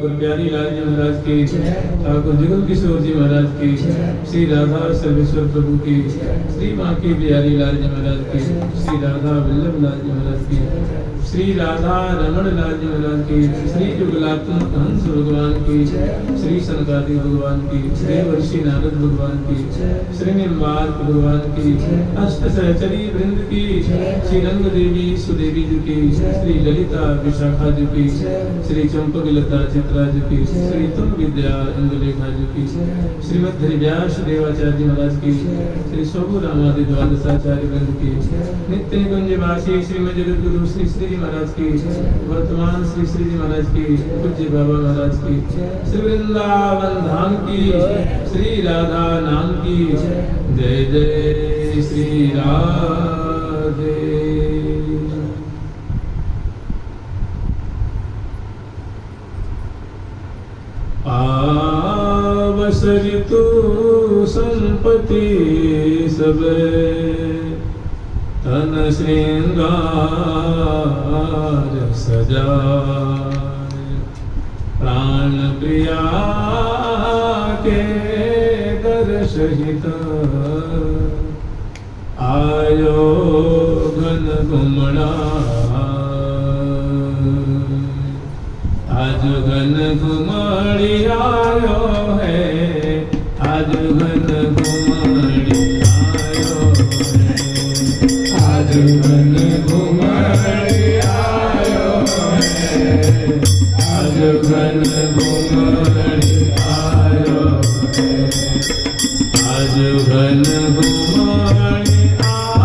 ठाकुर प्यारी लाल जी महाराज की, ठाकुर जुगल किशोर जी महाराज की, श्री राधा सर्वेश्वर प्रभु की, श्री माँ की प्यारी लाल जी महाराज की, श्री राधा वल्लभ लाल जी महाराज की, श्री राधा रमण लाल जी महाराज की, श्री जुगलात्मक हंस भगवान की, श्री सनकादिक भगवान की, देवर्षि नारद भगवान की, श्री निम्बार्क भगवान की, अष्ट सहचरी वृंद की, श्री रंग देवी सुदेवी जी की, श्री ललिता विशाखा जी की, श्री चंपक लता चित्रा जी की, श्री तुम विद्या इंदुलेखा जी की, श्रीमद व्यास देवाचार्य जी महाराज की, श्री स्वभु रामादि द्वादशाचार्य वृंद की, नित्य निकुंज वासी श्रीमद जगत गुरु श्री श्री जी महाराज की, वर्तमान श्री श्री जी महाराज की, पूज्य बाबा महाराज की, श्री वृंदावन धाम की, श्री राधा नाम की, जय जय श्री राधे। आवसरितु संपत्ति सब तन श्रृंगार सजाए, प्राण प्रिया के दर्श हित आयो घन घुमड़ा, आज घन घुमड़ी आयो है, आज घन घुमड़ी आयो है, आज घन घुमड़ी आयो है, आज घन घुमड़ी आयो है, आज घन घुमड़ी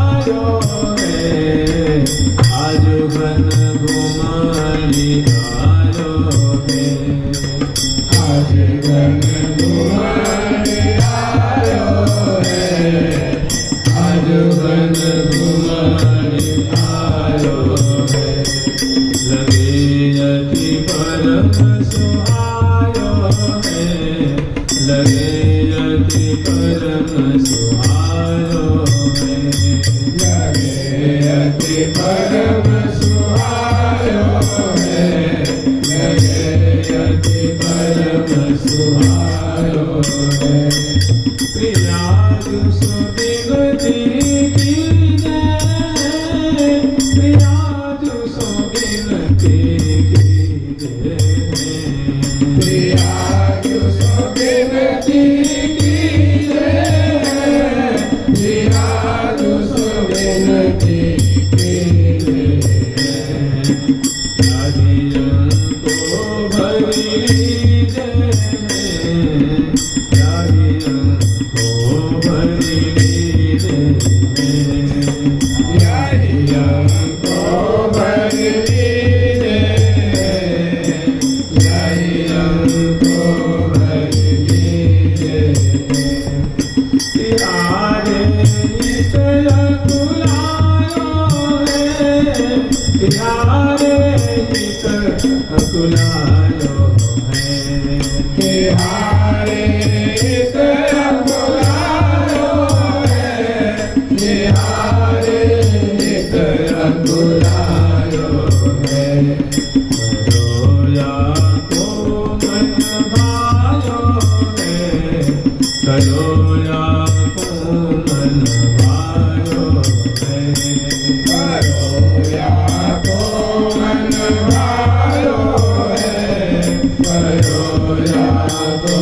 आयो है, आज घन घुमड़ी आयो है, आज घन घुमड़ी आयो है, आज घन घुमड़ी आयो है, लगे यति परम सुहायो है, लगे यति परम सुहायो है, लगे यति परम सुहायो है, लगे यति परम सुहायो है, प्रिया सो बिनती कीजे, प्रिया सो बिनती कीजे, प्रिया सो बिनती कीजे, प्रिया सो बिनती कीजे, राधियं को भरी लीजे, राधियं को भरी लीजे, राधियं को भरी लीजे, राधियं को भरी लीजे, तिहारे इतर अकुलायो है, तिहारे इतर अकुलायो है, तिहारे इतर अकुलायो है, तिहारे इतर अकुलायो है, करोया को मन भायो है, करोया को मन भायो है, करोया को मन भायो है, करोया को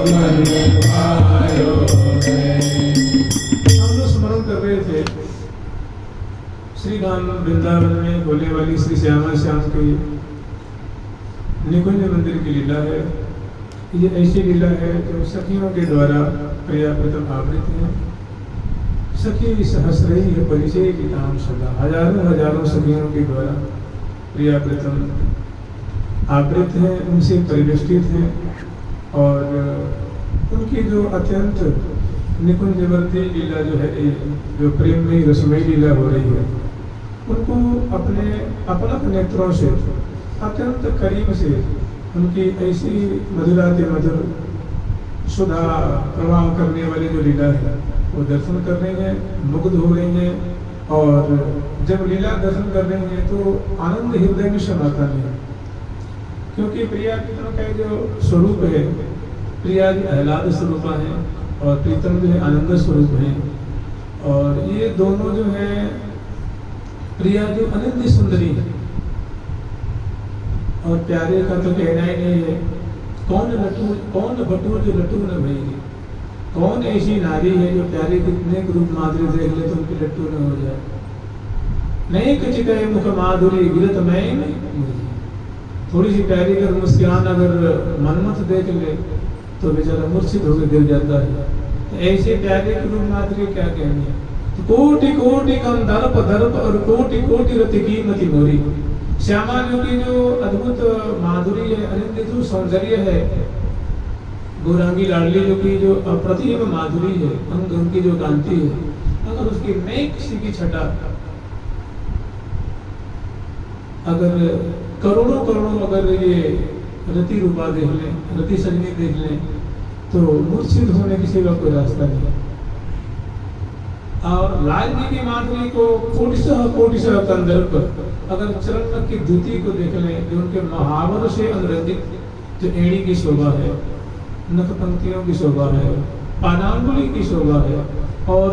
मन भायो है। हम लोग स्मरण कर रहे थे श्री धाम वृंदावन में बोले वाली श्री श्यामा श्याम की निकुंज मंदिर की लीला है। ये ऐसी लीला है जो सखियों के द्वारा प्रिया प्रथम आवृत है। सखी सहस्रही है परिचय की नाम सदा, हजारों हजारों सखियों के द्वारा प्रिया प्रथम आवृत है, उनसे परिवेष्टित है और उनकी जो अत्यंत निकुंजवर्ती लीला जो है, जो प्रेम में रसमयी लीला हो रही है, उनको अपने अपलक नेत्रों से अत्यंत करीब से उनकी ऐसी मधुराति मधुर सुधा प्रवाह करने वाली जो लीला है वो दर्शन कर रहे हैं, मुग्ध हो रहे हैं। और जब लीला दर्शन कर रहे हैं तो आनंद हृदय में समाता नहीं। क्योंकि प्रिया प्रीतम का जो स्वरूप है, प्रिया जी आह्लाद स्वरूप है और प्रीतम जो है आनंद स्वरूप है। और ये दोनों जो है, प्रिया जो अनंत सुंदरी है और प्यारे का तो कहना ही नहीं है। कौन बटूर जो लट्टू न भई, कौन ऐसी नारी है जो प्यारे कितने रूप माधुरी देख ले तो उनकी लट्टू न हो जाए। नहीं कुछ कहे मुख माधुरी गिरत मैं नहीं, थोड़ी सी प्यारी अगर मुस्कान अगर मनमत देख ले तो बेचारा मूर्छित होकर गिर जाता है। ऐसे प्यारे के रूप माधुरी क्या कहनी है। तो कोटि कोटि कम दर्प दर्प और कोटि कोटि रति कीमती मोरी। श्यामा जो की जो अद्भुत माधुरी है, अनंत जो सौंदर्य है, गौरांगी लाडली जो की जो अप्रतिम माधुरी है, अंग उनकी जो कांति है, अगर उसकी नई किसी की छटा अगर करोड़ों करोड़ों अगर ये रति रूपा देख लें, रति सजनी देख लें, तो मूर्छित होने की सिवा कोई रास्ता नहीं। और लाल जी की माधुरी को कोटिशः कंदर्प अगर चरण की द्युति को देख लें, जो उनके महावर से अनुरंजित जो एड़ी की शोभा है, नख पंक्तियों की शोभा है, पादांगुली की शोभा है और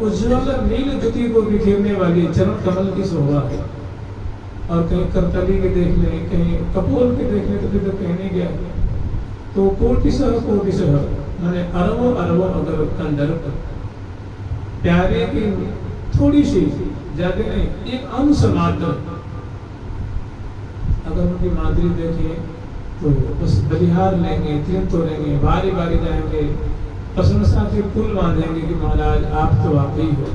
उज्ज्वल नील द्युति को बिखेरने वाली चरण कमल की शोभा है। और कहीं करतली के देख लें, कहीं कपोल के देख लें तो फिर तो कहने गया। तो कोटिशः माने अरबों अरबों अगर कंदर्प प्यारे की थोड़ी सी ज्यादा नहीं, एक अंश मात्र अगर उनकी माधुरी देखें तो बस बलिहार लेंगे, तीन तोड़ेंगे, बारी बारी जाएंगे, प्रशंसा के पुल बांधेंगे कि महाराज आप तो आप ही हो,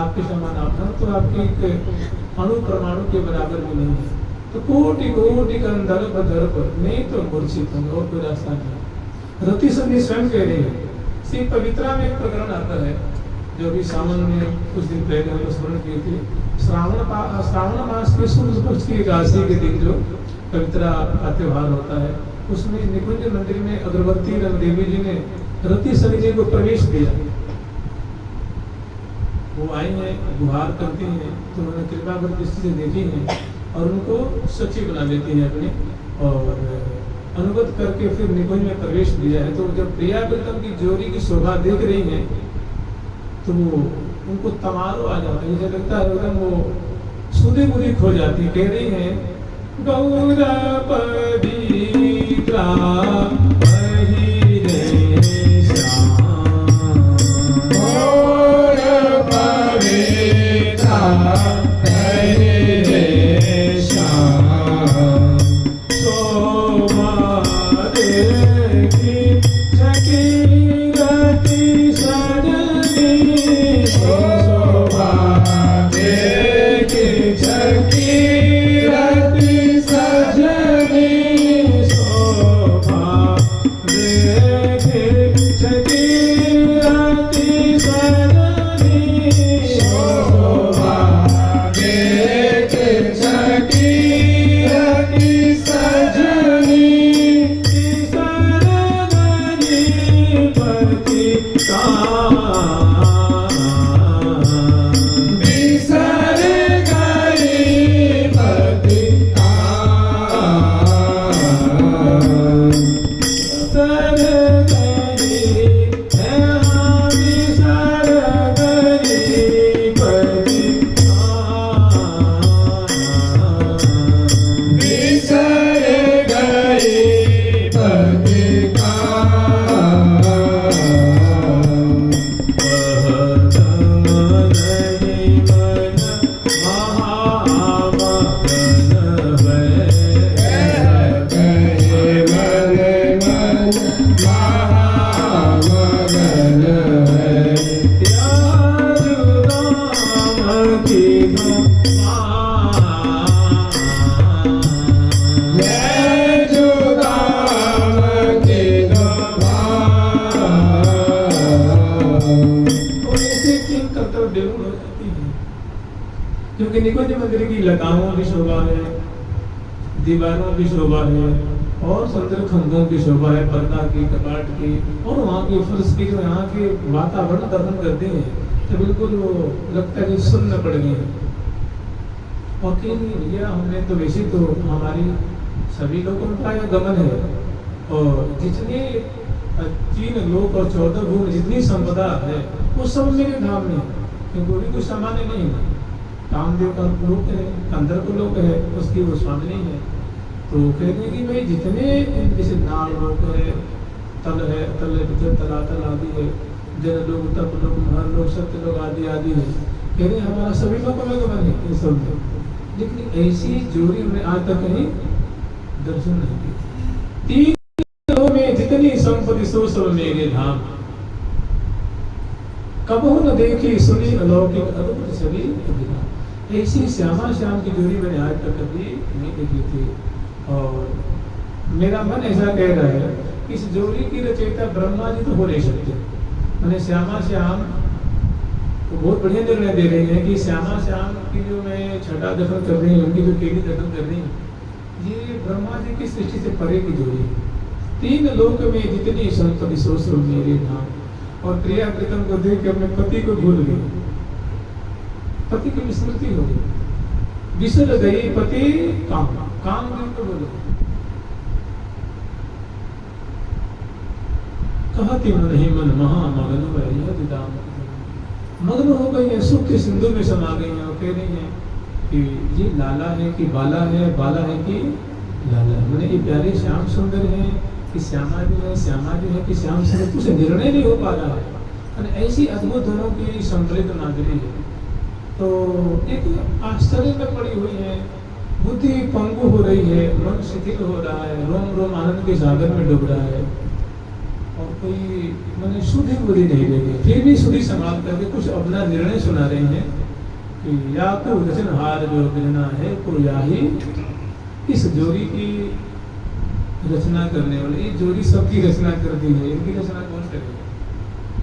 आपके समान आप हो, तो आपकी अणु परमाणु के बराबर भी नहीं है। तो कोटि कोटि कंदर्प दर्प नहीं तो मूर्छित होंगे और कोई रास्ता नहीं। रति सन्नी स्वयं कह रही है। श्री पवित्रा में एक प्रकरण आता है जो भी सावन में कुछ दिन पहले हम स्मरण किए थे। श्रावण मास के शुक्ल पक्ष की एकादशी के दिन जो पवित्रा का त्योहार होता है, उसमें निकुंज मंदिर में अगरबत्ती रंग देवी जी ने रति सन्नी जी को प्रवेश दिया। वो आई हैं, गुहार करती हैं, तो उन्होंने कृपा कर दृष्टि से देखी है और उनको सची बना देती हैं अपने, और अनुगत करके फिर निकुंज में प्रवेश दिया है। तो जब प्रिया प्रीतम की जोड़ी की शोभा देख रही हैं तो वो उनको तमारो आ जाता है, जैसे लगता है एकदम वो सुधी बुधी खो जाती। कह रही हैं गौरा पवित्रा क्योंकि निकुंज मंदिर की लताओं की शोभा है, दीवारों की शोभा है और सुंदर खंभों की शोभा है, पर्दा की, कपाट की और वहाँ के फर्श की, जो यहाँ के वातावरण दर्शन करते हैं तो बिल्कुल वो लगता है कि सुन्न पड़ गई है। और भैया हमने तो वैसे तो हमारी सभी लोगों का यह गमन है। और जितने 3 लोक और 14 भूमि जितनी संपदा है वो सब मेरे धाम में है, क्योंकि कोई कुछ सामान्य नहीं है। कामदेव का लोक है, अंदर को लोक है, उसकी वो स्वामी है। तो कहते हैं कि भाई जितने जैसे नाल लोक है, तल है, तल तलातल आदि है, जन लोग, तप लोग, महर लोग, सत्य लोग आदि आदि है। कह रहे हमारा सभी लोगों में गमन है ये सब में, लेकिन ऐसी जोड़ी हमने आज तक कहीं दर्शन नहीं की। 3 लोगों में जितनी संपत्ति सो सब मेरे धाम, कबहू न देखी सुनी अलौकिक अद्भुत छवि अभिधाम। ऐसी श्यामा श्याम की जोड़ी मैंने आज तक कभी नहीं देखी थी। और मेरा मन ऐसा कह रहा है कि इस जोड़ी की रचयिता ब्रह्मा जी तो हो नहीं सकते। मैंने श्यामा श्याम तो बहुत बढ़िया निर्णय दे रहे हैं कि श्यामा श्याम की जो मैं छठा दफन कर रही हूँ, उनकी जो केली दफन कर रही हूँ, ये ब्रह्मा जी की सृष्टि से परे की जोड़ी है। 3 लोक में जितनी संपत्ति सो सब मेरे धाम। और प्रिया प्रीतम को देख के अपने पति को भूल गई, पति की विस्मृति हो गई, विसर गई पति काम, काम दिन को बोलो कहती मन ही मन महा मगन वह दाम। मग्न हो गई है, सुख के सिंधु में समा गई है। और कह रही है कि ये लाला है कि बाला है, बाला है कि लाला है। मैंने ये प्यारे श्याम सुंदर है कि श्यामा जो है, श्यामा जो है कि श्याम सुंदर, कुछ निर्णय नहीं हो पा रहा है। और ऐसी अद्भुत दोनों की समृद्ध नागरी है। तो एक आश्चर्य में पड़ी हुई है, बुद्धि पंगु हो रही है, मन शिथिल हो रहा है, रोम रोम आनंद के सागर में डूब रहा है। और कोई मैंने सुधी बुद्धि नहीं देगी, फिर भी सुधी संभाल करके कुछ अपना निर्णय सुना रहे हैं कि या तो रचनहार जो बिना है को या ही इस जोड़ी की रचना करने वाले, ये जोड़ी सबकी रचना करती है, इनकी रचना कौन करेगा?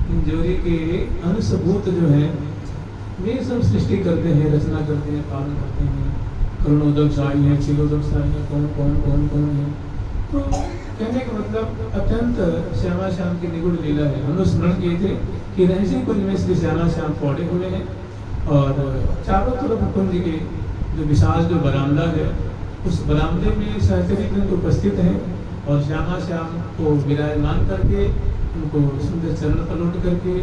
इन जोड़ी के अंशभूत जो है वे सब सृष्टि करते हैं, रचना करते हैं, पालन करते हैं। करुणोदकशाही है, क्षीरोदकशाही है, कौन कौन कौन कौन है। तो कहने का मतलब अत्यंत श्यामा श्याम की निगुण लीला है। हम लोग स्मरण किए थे कि रहस्य कुंज में श्री श्यामा श्याम पौड़े हुए हैं और चारों तरफ कुंज के जो विशाल जो बरामदा है, उस बरामदे में सहचरी उपस्थित हैं और श्यामा श्याम को विराजमान करके उनको सुंदर चरण पलट करके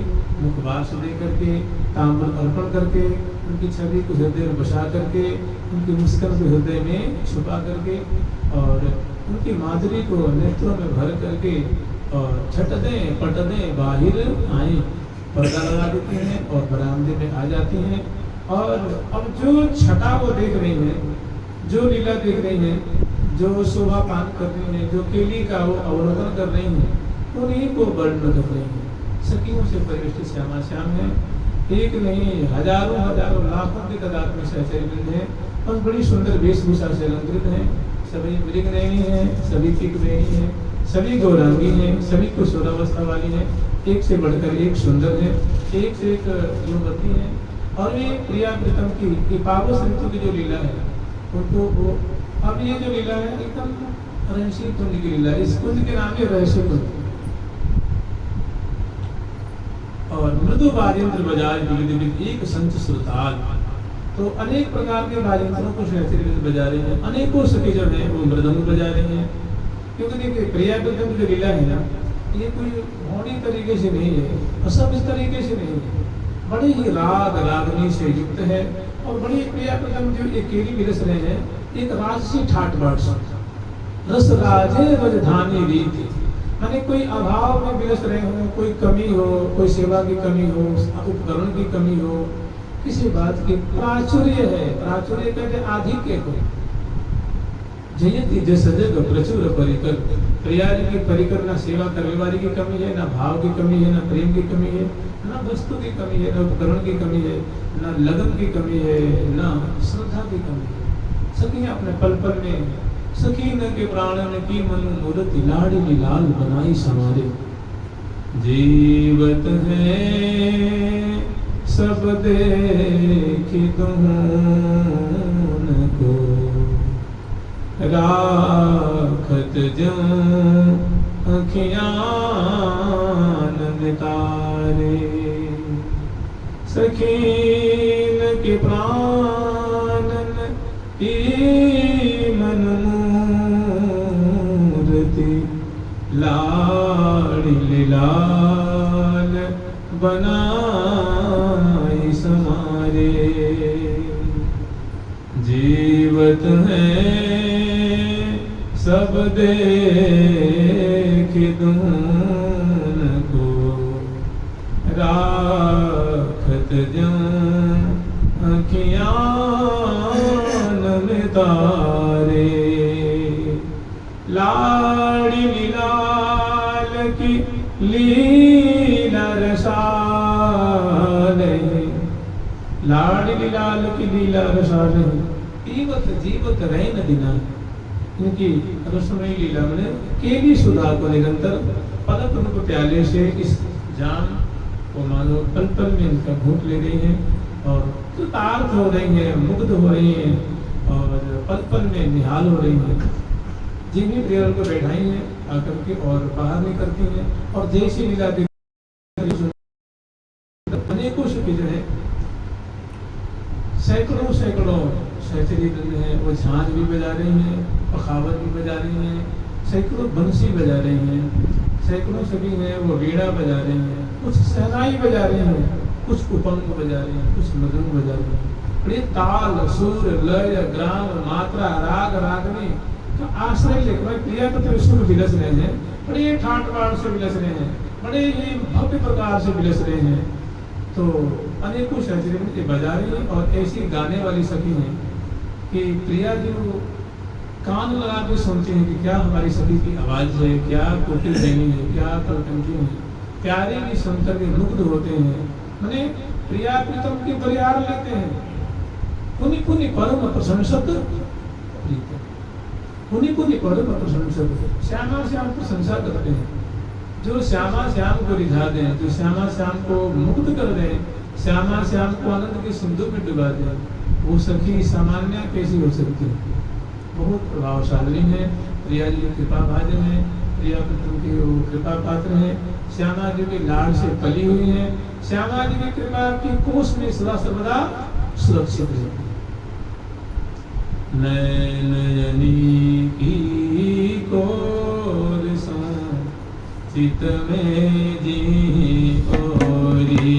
मुखवास दे करके तांबूल अर्पण करके उनकी छवि को हृदय में बसा करके उनकी मुस्कान को हृदय में छुपा करके और उनकी माधुरी को नेत्रों में भर करके और छट दें पट दें बाहर आए, पर्दा लगा देती हैं और बरामदे में आ जाती हैं। और अब जो छटा वो देख रही हैं, जो लीला देख रही हैं, जो शोभा पान कर रही हैं, जो केली का वो अवलोकन कर रही हैं, उन्हीं को वर्णन कर रही हैं। सखियों से परिवेष्टित श्यामा श्याम है। एक नहीं हजारों हजारों लाखों की तादाद में सहचरी हैं और बड़ी सुंदर वेशभूषा से अलंकृत हैं। सभी मृगनयनी हैं, सभी पिकनयनी हैं, सभी गौरांगी हैं, सभी कुशोरावस्था वाली हैं, एक से बढ़कर एक सुंदर है, एक से एक युवती है। और ये प्रिया प्रीतम की पावस ऋतु की जो लीला है उनको वो, अब ये जो लीला है एकदम रहस्य कुंज की लीला है। इस कुंज के नाम है रहस्य कुंज। और मृदु वाद्यंत्र बजाय विविध एक संच सुरताल, तो अनेक प्रकार के वाद्यंत्रों को सहचरी बजा रहे हैं। अनेकों सखी जो है वो मृदंग बजा रहे हैं। क्योंकि देखिए प्रिया प्रीतम जो लीला है ना, ये कोई भौड़ी तरीके से नहीं है और सब इस तरीके से नहीं है, बड़े ही राग रागनी से युक्त है। और बड़ी प्रिया प्रीतम जो अकेली भी रस रहे हैं, एक राजसी ठाट बाट रस राजे रजधानी रीति, माने कोई अभाव में विलस रहे हो, कोई कमी हो, कोई सेवा की कमी हो, उपकरण की कमी हो, किसी बात की प्राचुर्य है। प्राचुर्य कहते आधिक्य को। जयति जस जग प्रचुर परिकर, प्रिया जी की परिकर, ना सेवा करने वाली की कमी है, ना भाव की कमी है, ना प्रेम की कमी है, ना वस्तु की कमी है, ना उपकरण की कमी है, ना लगन की कमी है, ना श्रद्धा की कमी है। सखियां अपने पल पल में सखीन के प्राणन की मन मूर्ति लाडली लाल बनाई समारे। जीवत है सब देखी तुमन को, राखत जो अखियान तारे। सखीन के प्राणन की मन लाड़ी लाल बनाई समारे। जीवत है सब देख दून को, राखत जान अखियान में तारे। लाड़ी लाल की लीला रसाल, लाड़ी लाल की लीला रसाल जीवत जीवत रहे न दिना। इनकी अनुसमयी लीला में केली सुधा को निरंतर पलक रूप प्याले से इस जान को मानो पल पल में इनका घूट ले रही है और कृतार्थ हो रही है, मुग्ध हो रही है और पल पल में निहाल हो रही है। जिन भी प्रियल को बैठाई है आकर के और बाहर नहीं करती है और जैसी लीला अनेकों सुखी जो है सैकड़ों सैकड़ों सहचरी है वो झांझ भी बजा रही हैं, पखावत भी बजा रही हैं, सैकड़ों बंसी बजा रही हैं, सैकड़ों सभी हैं वो वीणा बजा रही हैं, कुछ सहनाई बजा रही हैं, कुछ उपंग बजा रही हैं, कुछ मृदंग बजा रही हैं। बड़े ताल सुर लय ग्राम मात्रा राग रागनी का आश्रय लेकर प्रिया पत्र विष्णु में विलस रहे हैं, बड़े ठाट बाट से विलस रहे हैं, बड़े ही भव्य प्रकार से विलस रहे हैं। तो अनेकों सहचरी में बजा रही है और ऐसी गाने वाली सखी हैं कि प्रिया जो कान लगा के सुनते हैं कि क्या हमारी सखी की आवाज है, क्या कोकिल देनी है, क्या कलकंठी है, प्यारे की सुनकर के मुग्ध होते हैं। मैंने प्रिया प्रीतम की बलिहार लेते हैं। पुनि पुनि परम प्रशंसक प्रीतम, पुनि पुनि परम प्रशंसक, श्यामा श्याम प्रशंसा करते हैं। जो श्यामा श्याम को रिझा दें, जो श्यामा श्याम को मुक्त कर दें, श्यामा श्याम को आनंद के सिंधु में डुबा दें, वो सखी सामान्य कैसी हो सकती है? बहुत प्रभावशाली है। प्रिया जी कृपा भाजन है, प्रिया पुत्र के वो कृपा पात्र है, श्यामा जी के लाड़ से पली हुई है, श्यामा जी की कृपा की कोष में सदा सर्वदा सुरक्षित है। नयनयनी की कोर चित में जी ओरी,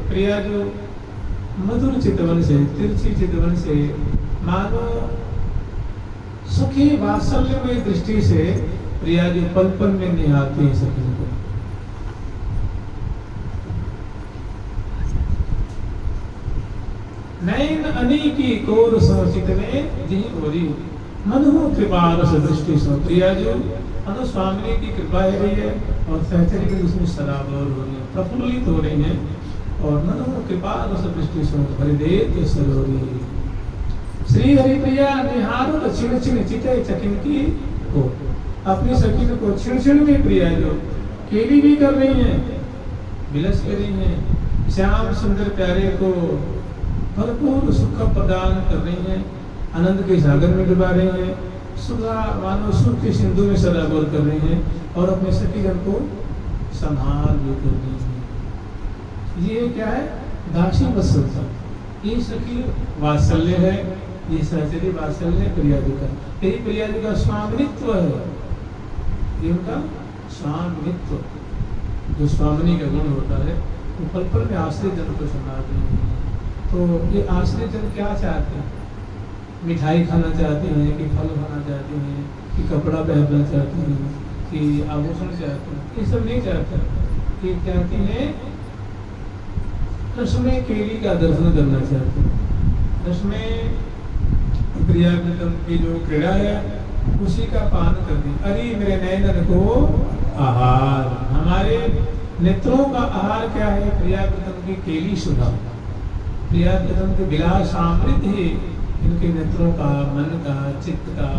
प्रिया जो मधुर चितवन से, तिरछी चितवन से, मानो सुखी वात्सल्य में दृष्टि से प्रिया जो पल पल में निहारती है सखी को। नैन अनेकी कोर समचित में जी ओरी, मनु कृपा रस दृष्टि से प्रिया जो अनुस्वामिनी की कृपा है रही है और सहचरी की उसमें सराबोर हो रही है, प्रफुल्लित हो रही है और मनु कृपा रस दृष्टि से हरिदेव सरोरी। श्री हरि प्रिया निहारो छिन छिन चिते चकिन की को, अपनी सखी को छिन छिन में प्रिया जो केली भी कर रही है, विलस कर रही है, श्याम सुंदर प्यारे को भरपूर सुख प्रदान कर रही है, आनंद के सागर में डुबा रही है, सुधा मानो सुख के सिंधु में सराबोर कर रही है और अपने सखीगण को संभाल भी कर रही है। ये क्या है? दासी वत्सलता। ये सखी वात्सल्य है, ये सहचरी वात्सल्य प्रिया जी का, यही प्रिया जी का स्वामित्व है। ये उनका स्वामित्व, जो स्वामिनी का गुण होता है, वो पल पल में आश्रित जन को सुनाते हैं। तो ये आश्रित जन क्या चाहते हैं? मिठाई खाना चाहते हैं कि फल खाना चाहते हैं कि कपड़ा पहनना चाहते हैं कि आभूषण चाहते हैं? ये सब नहीं चाहते। ये चाहती हैं रसमय केली का दर्शन करना चाहते हैं। रसमय प्रियावृतम की जो क्रीड़ा है उसी का पान करने। अरे मेरे नयनन को आहार, हमारे नेत्रों का आहार क्या है? प्रियावृतम की केली सुधा, प्रियावृतम के विलास अमृत ही इनके नेत्रों का, मन का, चित्त का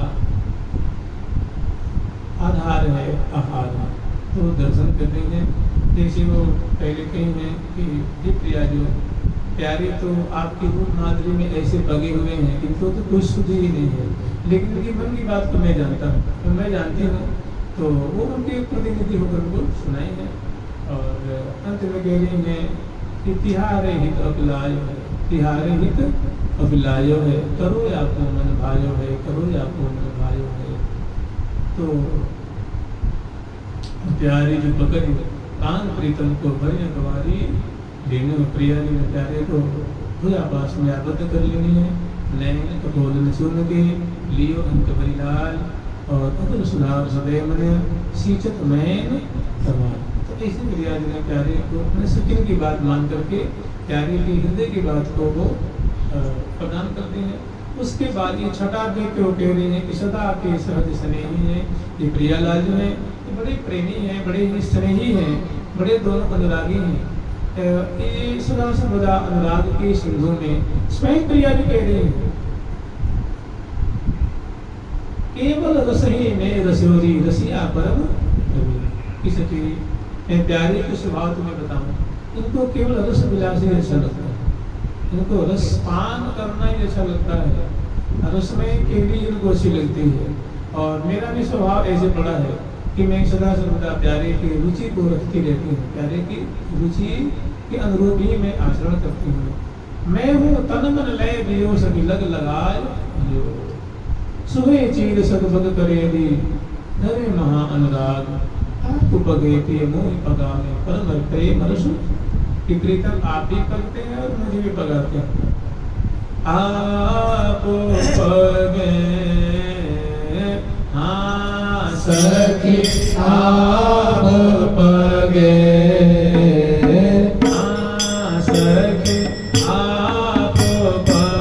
आधार है, आहार है। तो दर्शन करते हैं। जैसे वो पहले कही है कि ये प्रिया जो प्यारे तो आपकी रूप माधुरी में ऐसे पगे हुए हैं कि तो कुछ सुधी ही नहीं है, लेकिन उनकी मन की बात तो मैं जानता हूँ, तो मैं जानती हूँ, तो वो उनके प्रतिनिधि होकर उनको सुनाई है। और अंत में कह रही है कि तिहारे हित अपिलायो है, तिहारे हित अपिलायो है, करो या को मन भायो है, करो या को मन भायो है। तो प्यारी जो पकड़ी कान प्रीतम को भरिया गवारी, लेने प्रिया जी ने प्यारे को खुदा पास में आबद्ध कर लेनी है। नैन कपोल सुन के लियो अंक बलिलाल और अतुल सुधार सदैव मन सीचत मैन समान। तो ऐसे प्रिया जी ने प्यारे को अपने सकिन की बात मान करके प्यारे के हृदय की बात को वो प्रदान करते हैं। उसके बाद ये छठा देख के वो कह रही है कि सदा के सहज स्नेही है। ये प्रियालाल जो है ये बड़े प्रेमी हैं, बड़े ही स्नेही हैं, बड़े दोनों अनुरागी हैं। ये सदा सर्वदा अनुराग के सिंधु में स्वयं प्रिया जी कह रही है केवल रस ही में रसोरी रसिया परम किसकी। मैं प्यारे के स्वभाव तुम्हें बताऊं, इनको केवल रस विलासी अच्छा लगता है, इनको रस पान करना ही अच्छा लगता है, रस में केली इनको अच्छी लगती है। और मेरा भी स्वभाव ऐसे पड़ा है कि मैं सदा सर्वदा प्यारे की रुचि को रखती रहती हूँ, प्यारे की रुचि के अनुरूप ही मैं आचरण करती हूँ। मैं हूँ तन मन लय दियो सभी लग लगाए जो सुबह चीर सदभग करे दी धरे महा अनुराग आप पगे पे मोह पगा में परम प्रेम रसु कि प्रीतम आप भी पगते हैं और मुझे भी पगाते हैं। आप पगे हाँ सखी आप पगे हाँ सखी आप पगे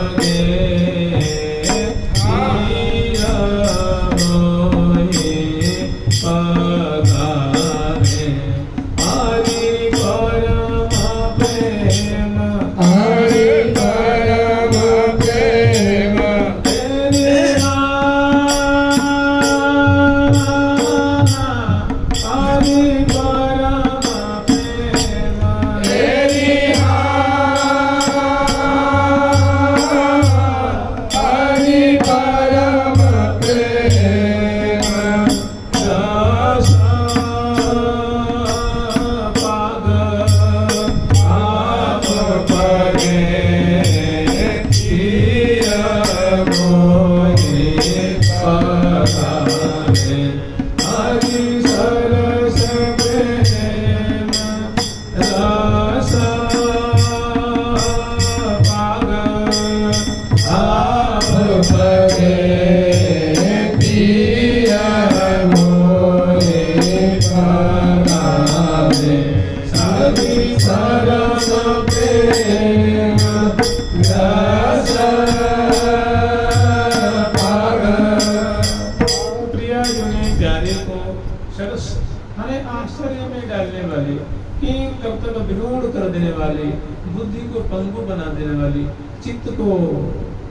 बुद्धि को पंगु बना देने वाली, चित्त को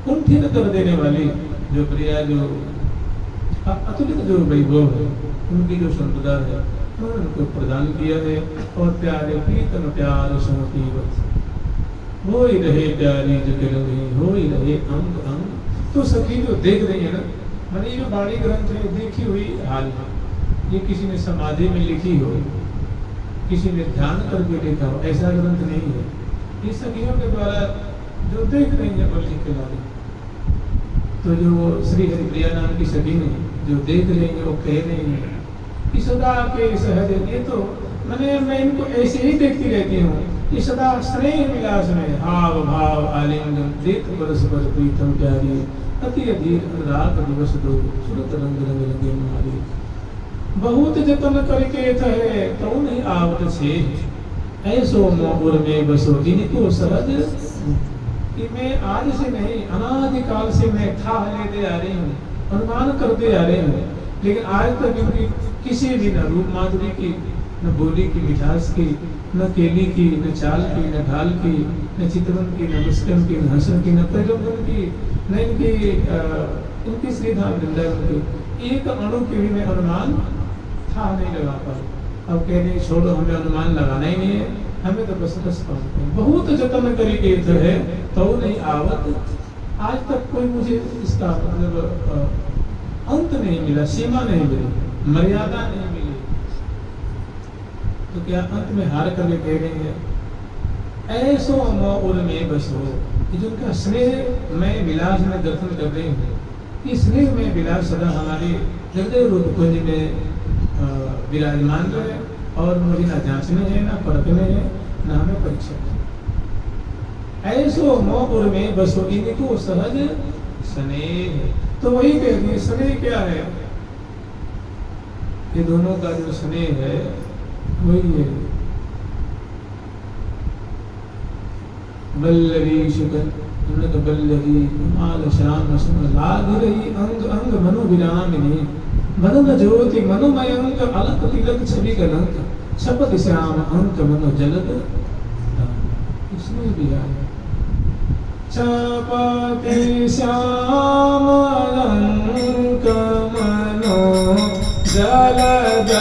कुंठित कर देने वाली जो प्रिया जो अतुलित जो वैभव है, उनकी जो संपदा है उनको प्रदान किया है। और प्यारे प्रीतम प्यार समतीवत हो ही रहे प्यारी जगह हो ही रहे अंग अंग। तो सखी जो देख रही है ना, मैंने ये बाणी ग्रंथ है देखी हुई हाल है, ये किसी ने समाधि में लिखी हो, किसी ने ध्यान करके लिखा हो, ऐसा ग्रंथ नहीं है। ये सखियों के द्वारा जो देख रही है और लिख के ला रही। तो जो श्री हरिप्रिया नाम की सखी ने जो देख रही है वो कह रही है कि सदा के सहज, ये तो मैं इनको ऐसे ही देखती रहती हूँ कि सदा स्नेह विलास में हाव भाव आलिंगन देत परस्पर प्रीतम प्यारी अति अधीर रात दिवस दो सुरत रंग रंग रंगे मारी। बहुत जतन करके थे तो नहीं आवत छे ऐसो मोर में बसो इनको सहज, कि मैं आज से नहीं अनादिकाल से मैं था लेते आ रही हूँ, अनुमान करते आ रहे हूँ, लेकिन आज तक इनकी किसी भी न रूप माधुरी की, न बोली की मिठास की, न केली की, न चाल की, न ढाल की, न चितवन की, न मुस्कन की, न हसन की, न पैगम्बर की, न इनकी श्रीधाम वृंदावन की एक अणु की भी मैं अनुमान था नहीं लगा पाई। अब कह रहे छोड़ो, हमें अनुमान लगाना ही नहीं है, हमें तो बस पहुंचते हैं। बहुत जतन करी के है तो नहीं आवत, आज तक कोई मुझे इसका मतलब अंत नहीं मिला, सीमा नहीं मिली, मर्यादा नहीं मिली, तो क्या अंत में हार करके कह रहे हैं ऐसो मोर में बसो, जिनका स्नेह में विलास में दर्शन कर रही हूँ, ये स्नेह में विलास सदा हमारे हृदय रूप कुंज में विराजमान रहे, और मुझे ना जांचने है, ना परखने है, ना हमें परीक्षा है। ऐसो मोर में बसो इनको सहज स्नेह, तो वही कह रही है स्नेह क्या है, ये दोनों का जो स्नेह है वही है वल्लरी शुकन बल्लरी माल श्याम सुन लाग रही अंग अंग मनो विरामिनी मदन ज्योति मनोमय अंक अलक तिलक छवि कलंक शपथ श्याम अंक मनो जलद, इसमें भी आया शपथ श्याम अंक मनो जलद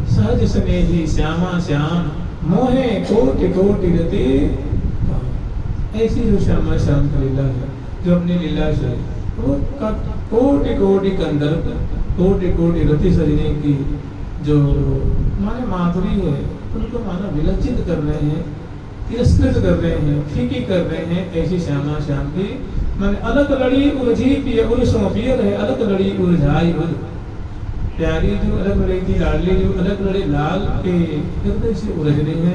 सहज स्नेही श्यामा श्याम मोहे कोटि कोटि रति, ऐसी जो श्यामा श्याम की लीला है, जो अपनी लीला से वो कोटि कोटि कंदर्प, कोटि कोटि रति सजने की जो माने माधुरी है, उनको मानो विलज्जित कर रहे हैं, तिरस्कृत कर रहे हैं, फीकी कर रहे हैं। ऐसी श्यामा श्याम की माने अलग लड़ी उलझी पिय उलझो पिय रहे, अलग लड़ी उलझाई उल प्यारी जो अलग लड़ी थी, लाडली जो अलग लड़ी लाल के हृदय से उलझ रही है,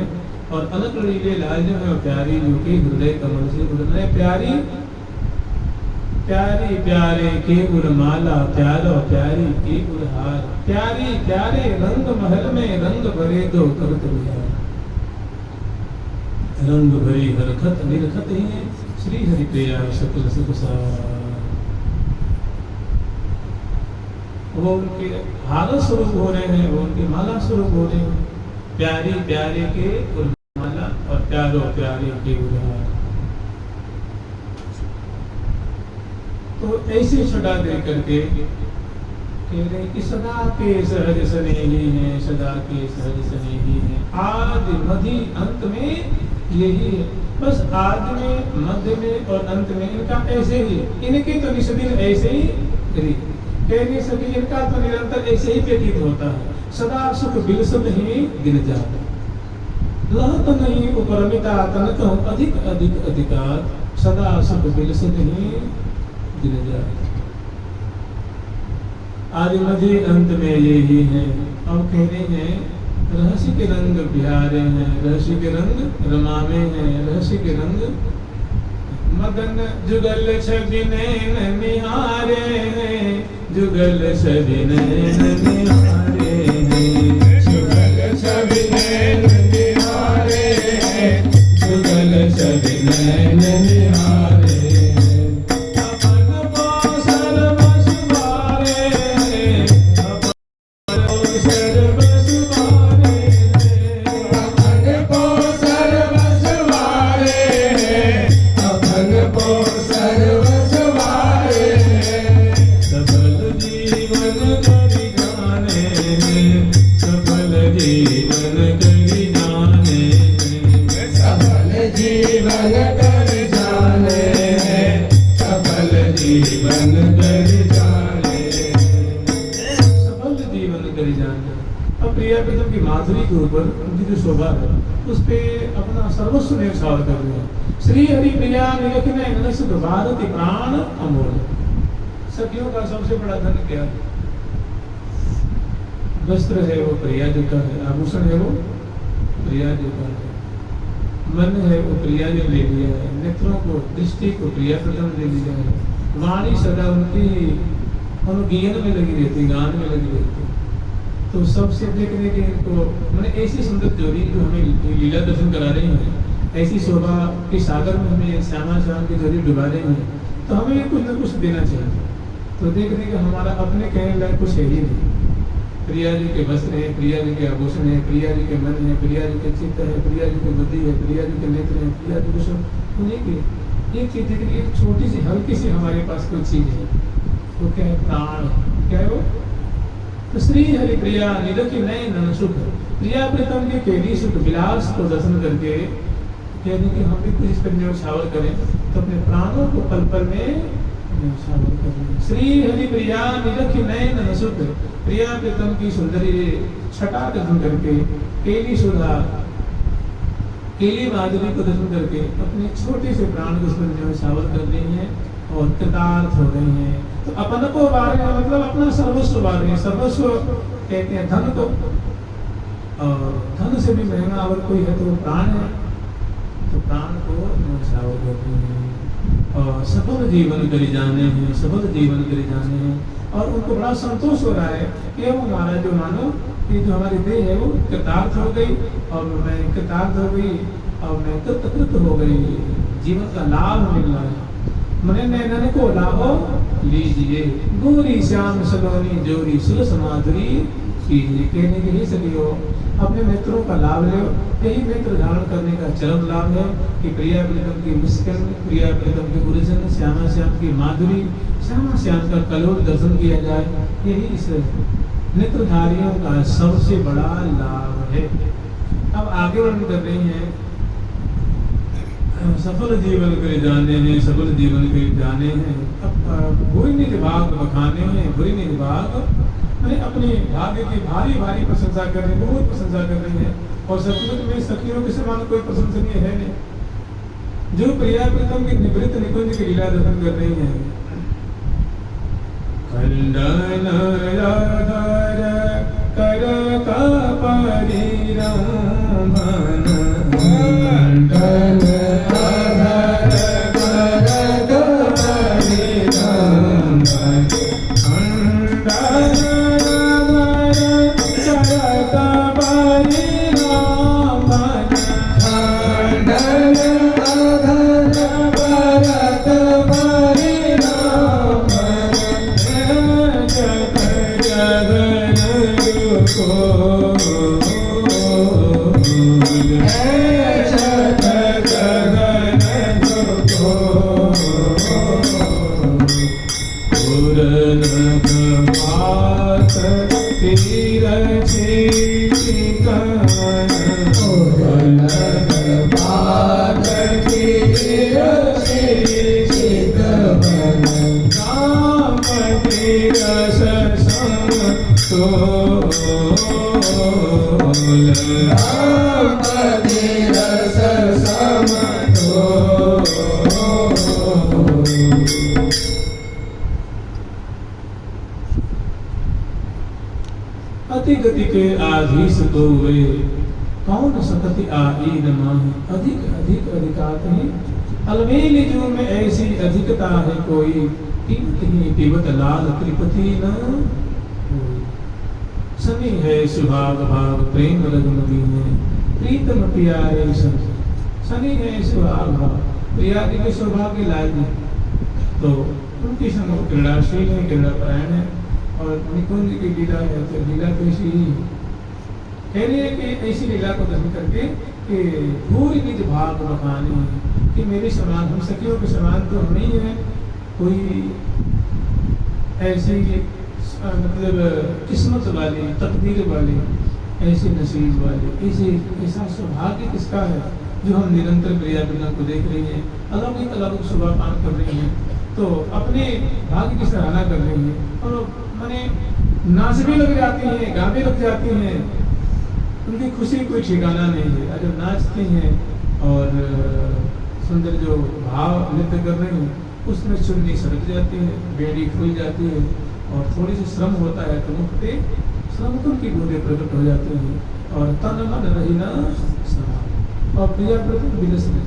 और अलग लड़ी लाल जो है प्यारी जो कि हृदय कमल से उलझ रहे। प्यारी प्यारी प्यारे के उर्माला, प्यारो प्यारी के उर्हार, प्यारी प्यारे रंग महल में रंग भरे दो करत बिहार, रंग भरी हरखत निरखत ही श्री हरि प्रिया सकल सुख सार। वो उनके हार स्वरूप हो रहे हैं, वो उनके माला स्वरूप हो रहे हैं, प्यारी प्यारे के माला और प्यारो प्यारे के उधार। तो ऐसे छड़ा दे करके कह रहे कि सदा के सहज स्नेही हैं, सदा के सहज स्नेही हैं, आदि मध्य अंत में यही है। बस आदि में, मध्य में और अंत में इनका ऐसे ही, इनके तो निष्दिन ऐसे ही कहने सभी इनका तो निरंतर ऐसे ही व्यतीत होता है, सदा सुख बिलसत ही गिर जाता, लहत नहीं उपरमिता तनक अधिक अधिक अधिकार, सदा सुख बिलसत ही गिर जाता। आदि मध्य अंत में यही है। अब कह रहे हैं रहस्य के रंग प्यारे हैं, रहस्य के रंग रमावे हैं, रहस्य के रंग मदन जुगल छवि नैन निहारे हैं, जुगल छवि नैन निहारे हैं, जुगल छवि नैन निहारे हैं, जुगल छवि नैन निहारे हैं, अपन जीवन कर जाने, सफल जीवन कर जाने। अब प्रिया प्रीतम की माधुरी के ऊपर उनकी जो शोभा है उस पे अपना सर्वस्व न्यौछावर कर रहे हैं। श्री हरि प्रिया निरखिने ननसुख भारती प्राण अमोल। सखियों का सबसे बड़ा धन क्या है? वस्त्र है वो प्रिया जी का है, आभूषण है वो प्रिया जी का है, मन है वो प्रिया जी ले लिया है, नेत्रों को दृष्टि को प्रिया प्रथम ले लिया है, वाणी सदा उनकी अनुगीयन में लगी रहती, गान में लगी रहती। तो सबसे देखने के इनको मैंने ऐसी सुंदर जोड़ी जो हमें लीला दर्शन करा रही है, ऐसी शोभा के सागर में हमें श्यामा श्याम की जोड़ी डुबा रही है, तो हमें कुछ न कुछ देना चाहिए। तो देखने का हमारा अपने कहने लायक कुछ है ही नहीं। प्रिया जी के वस्त्र है, प्रिया जी के आभूषण है, प्रिया जी के मन है, प्रिया जी के चित्त है, प्रिया जी की बुद्धि है, प्रिया जी के नेत्र है, प्रिया जी को सब उन्हीं की एक चीज देखिए, एक छोटी सी हल्की सी हमारे पास कोई चीज है, वो क्या है? प्राण। क्या है वो? तो श्री हरि प्रिया निरखि नयन सुख, प्रिया प्रीतम के केली सुख विलास को दर्शन करके कहने कि हम भी कुछ इस पर न्यौछावर करें, तो अपने प्राणों को पल पल में न्यौछावर करें। श्री हरि प्रिया निरखि नयन सुख, प्रिया प्रीतम की सुंदरी छटा दर्शन करके, केली सुधा केली माधुरी को दर्शन करके अपने छोटे से प्राण को उसमें न्यौछावर कर रही हैं और कृतार्थ हो रही हैं। तो अपन को वार है, मतलब अपना सर्वस्व वार है। सर्वस्व कहते हैं धन को, और धन से भी महंगा अगर कोई है तो वो प्राण है, तो प्राण को न्यौछावर करते हैं और सफल जीवन करी जाने हैं, सफल जीवन करी जाने हैं। और उनको बड़ा संतोष हो रहा है कि वो हमारा जो मानो कि जो हमारी देह है वो कृतार्थ हो गई, और मैं कृतार्थ हो गई, और मैं कृत हो गई, जीवन का लाभ मिल रहा है। मने नैनन को लाभो लीजिए, गोरी श्याम सलोनी जोरी सुरस माधुरी कीजिए। कहने के लिए सभी हो अपने नेत्रों का लाभ लो। यही नेत्र धारण करने का चरम लाभ है कि प्रिया प्रीतम की मुस्कान, प्रिया प्रीतम के गुरुजन, श्यामा श्याम की माधुरी, श्यामा श्याम का कलोल दर्शन किया जाए। यही इस नेत्रधारियों का सबसे बड़ा लाभ है। अब आगे वर्णन कर रही हैं, सफल जीवन के जाने हैं, सफल जीवन के जाने हैं। अब बुरी निज भाग बखाने हैं, बुरी निज भाग मैंने अपने भाग्य की भारी भारी प्रशंसा कर रहे हैं, बहुत प्रशंसा कर रही है। और सचमुच में सखियों के समान कोई प्रशंसनीय है नहीं, जो प्रिया प्रीतम की निवृत्त निकुंज की लीला दर्शन कर रही है। खंडन आधार कर का परिरमण, खंडन आधार कर का परिरमण, खंडन आधार कर का परिरमण, खंडन आधार कर का परिरमण, अति गति के आधीश तो वे कौन सकति आई न माही, अधिक अधिक अधिकात ही अलमेल जो में ऐसी अधिकता है कोई, कीमत ही पीवत लाल त्रिपति न सनी है सुभाग भाव प्रेम रघुमती है, प्रीतम प्यारे सनी है सुभाग भाव, प्रिया के सौभाग्य लायक है, तो उनकी संग क्रीड़ाशील है, क्रीड़ापरायण है। और निकुंज की लीला है, तो लीला तो ऐसी ही कह रही है कि ऐसी लीला को दर्शन करके कि भूरी निज भाग बखाने, कि मेरे समान, हम सखियों के समान तो हम नहीं है, कोई ऐसी मतलब किस्मत वाली, तकदीर वाली, ऐसे नसीब वाली, ऐसा सौभाग्य किसका है जो हम निरंतर प्रिया प्रीतम को देख रही हैं, अलग अलग सुबह पान कर रही हैं। तो अपने भाग्य की सराहना कर रही है और माने नाच भी लग जाती हैं, गा भी लग जाती हैं, उनकी खुशी कोई ठिकाना नहीं है। जब नाचती हैं और सुंदर जो भाव नृत्य कर रही हैं उसमें चुन्नी सरक जाती है, बेड़ी खुल जाती है और थोड़ी सी श्रम होता है तो मुख पे श्रम की बूंदें प्रकट हो जाती हैं और तन मन रही ना समा और प्रिया प्रति विलस में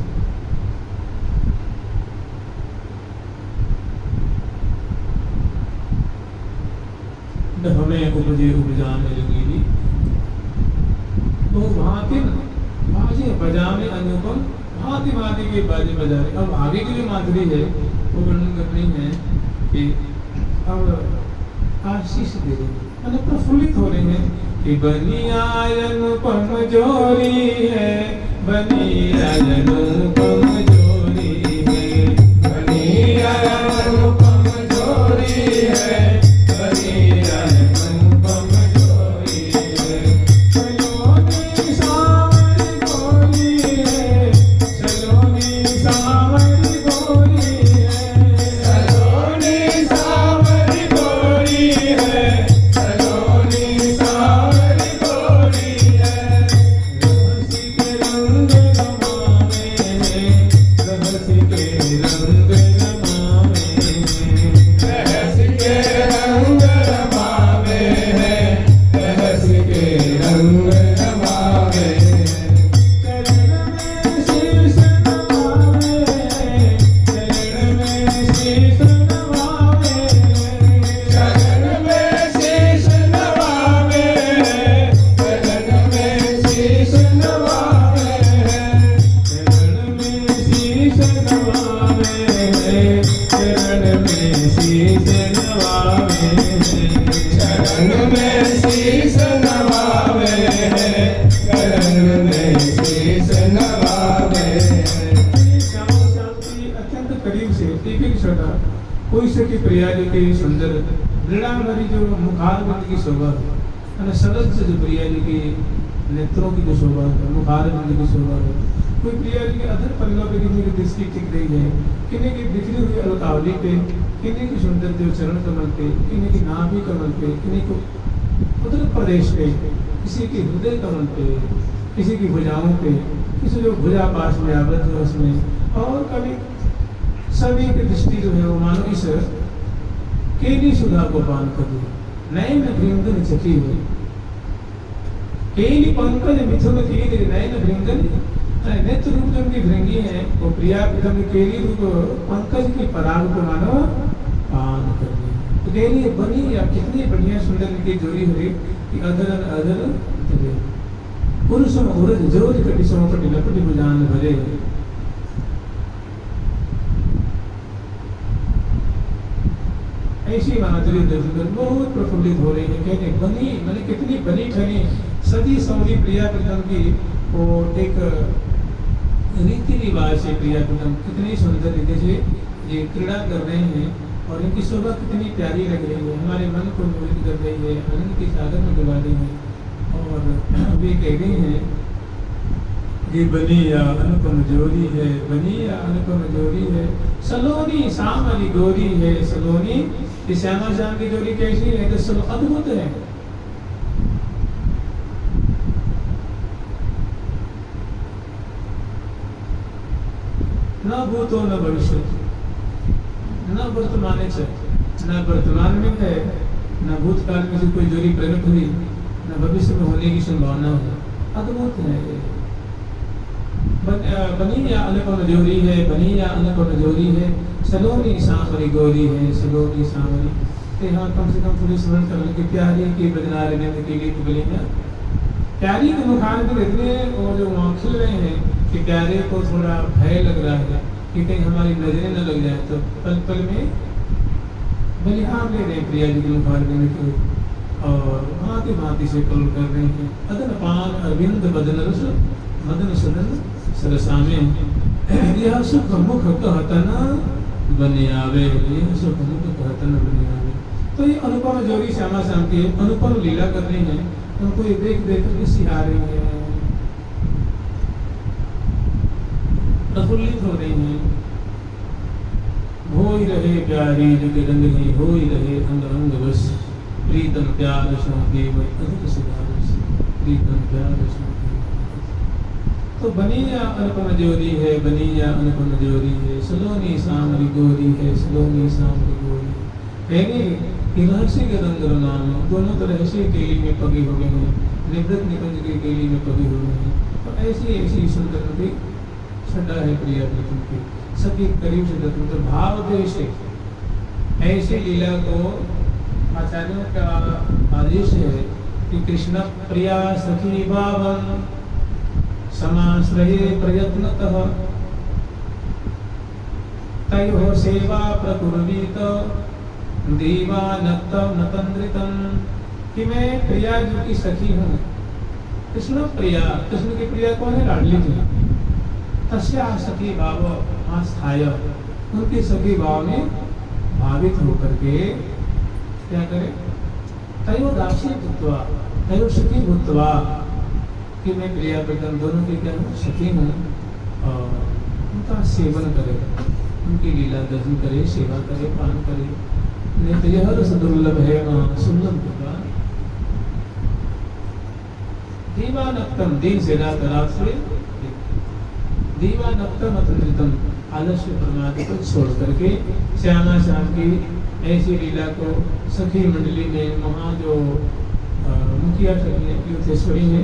हमें उपजे उपजाने लगी तो भांति बाजे बजाने अनुपम भांति भांति के बाजे बजा रहे। अब आगे की जो माधुरी है वो वर्णन कर रही है कि अब आशीष दे रही है, प्रफुल्लित हो रहे हैं कि बनी अनुपम जोरी है, बनी अनुपम जोरी है, बनी अनुपम जोरी है, बनी अनुपम जोरी है। सलोनी सावरी गोरी है, सलोनी सावरी गोरी है, सलोनी सावरी गोरी है, सलोनी सावरी गोरी है। रहसी के रंग रमावे हैं, रहसी के रंग रमावे हैं, रहसी के रंग रमावे हैं, रहसी के रंग रमावे हैं। चरण में शीश नवावे हैं, चरण में शीश नवावे हैं, चरण में शीश नवावे हैं, चरण में शीश नवावे हैं, चरण में शीश नवावे हैं, चरण में शीश नवावे हैं, चरण में शीश नवावे हैं, चरण में शीश नवावे हैं। श्यामा शास्त्री अत्यंत करीब से एक एक शब्द कोई से की प्रिया जी की सुंदर मृणामरी जो मुखारबिंद की शोभा है, सरल से जो प्रिया जी की नेत्रों की जो शोभा है, मुखारबिंद की शोभा है, कोई प्रिया जी के अधर पल्लव पे किन्हीं की दृष्टि टिक रही है, किन्हीं की बिखरी हुई अलकावली पे, किन्हीं की सुंदर जो चरण कमल पे, किन्हीं की नाभि कमल पे, किन्हीं को उदर प्रदेश पे, किसी की हृदय कमल पे, किसी की भुजाओं पे, किसी जो भुजा पास में आबद्ध है उसमें, और कभी सभी की दृष्टि जो है वो मानो इस केली सुधा को पान कर दी, नयन भृंगन चकी हुई, केली पंकज मिथुन की नयन भृंगन, नेत्र रूप जो उनकी भृंगी है वो प्रिया प्रथम केली रूप पंकज की पराग को मानो पान कर दी। तो केली बनी या कितनी बढ़िया सुंदर इनकी जोड़ी हुई कि अधर अधर तले पुरुष उरज जोर कटी समपटी लपटी बुझान भरे। ऐसी माधुरी दर्शन बहुत प्रफुल्लित हो रही है। कहते बनी मैंने कितनी बनी ठनी सदी सौदी प्रिया प्रथम की वो एक रीति रिवाज से प्रिया प्रथम कितनी सुंदर रीति से ये क्रीड़ा कर रहे हैं और इनकी शोभा कितनी प्यारी लग रही है, हमारे मन को मोहित कर रही है, आनंद के सागर में डुबा रही है। और वे कह रही हैं कि बनी या अनुपम जोड़ी है, बनी या अनुपम जोड़ी है, सलोनी सामरी गोरी है, सलोनी ये श्यामा श्याम की जोड़ी कैसी है? तो अद्भुत है। न भूतो न भविष्य, न वर्तमान है, न वर्तमान में है, न भूतकाल में से कोई जोड़ी प्रकट हुई, न भविष्य में होने की संभावना है। अद्भुत है। बनी या अनुपम जोड़ी है, बनी या अनुपम जोड़ी है, सलोनी सांवरी गोरी है, सलोनी सांवरी। तो यहाँ कम से कम थोड़ी स्मरण कर लेंगे प्यारी की बदनार के लिए बोलेंगे प्यारी के मुखार में इतने और जो वहाँ खिल रहे हैं कि प्यारे को थोड़ा भय लग रहा है कि कहीं हमारी नजरें न लग जाए, तो पल पल में बलिहार ले रहे प्रिया जी के मुखार में के और भांति भांति से पल कर रहे हैं। अदन पान अरविंद बदन रस मदन सदन सरसा में यह सुख मुख कहतन बने आवे, यह सुख मुख कहतन बने आवे। तो ये अनुपम जोड़ी श्यामा श्याम की अनुपम लीला कर रही है, उनको ये देख देख कर सिहा रही है, प्रफुल्लित हो रही है। होई रहे प्यारी जग रंगनी होई रहे अंग अंग बस प्रीतम प्यार सो देव अधिक सिधारस प्रीतम प्यार सो देव। तो बनिया अनुपम जोरी है बनिया अनुपम जोरी है सलोनी सामरी गोरी है सलोनी सामरी गोरी कहेंगे कि रहस्य के रंग रमाम दोनों तो रहस्य केली में पगे हुए हैं निवृत्त निकुंज के केली में पगे हुए हैं। तो ऐसी ऐसी सुंदर नदी छटा है प्रिया प्रीतम की सभी करीब से दत्त तो भाव देश ऐसी लीला को आचार्यों का आदेश है कि कृष्ण प्रिया सखी भावन समाश्रये प्रयत्नतः तयोः सेवा प्रकुर्वीत दीवानत्तम नतंद्रितम कि मैं प्रिया जी की सखी हूँ। कृष्ण प्रिया कृष्ण की प्रिया कौन है? लाडली जी। तस्या सखी भाव आस्थाय उनकी सखी भाव में भावित होकर के क्या करे? तयो दासी भूत्वा तयो सखी भूत्वा कि मैं प्रिया प्रीतम दोनों की क्या हूँ? सखी हूँ। और उनका सेवन करे उनकी लीला दर्शन करे सेवा करे पान करे नित्य रस दुर्लभ है वहाँ सुंदर होगा। दीवानक्तम दिन से रात रात से दीवानक्तम अतंत्रितम आलस्य प्रमाद को छोड़ करके श्यामा श्याम की ऐसी लीला को सखी मंडली में वहाँ जो मुखिया सखी युद्धेश्वरी है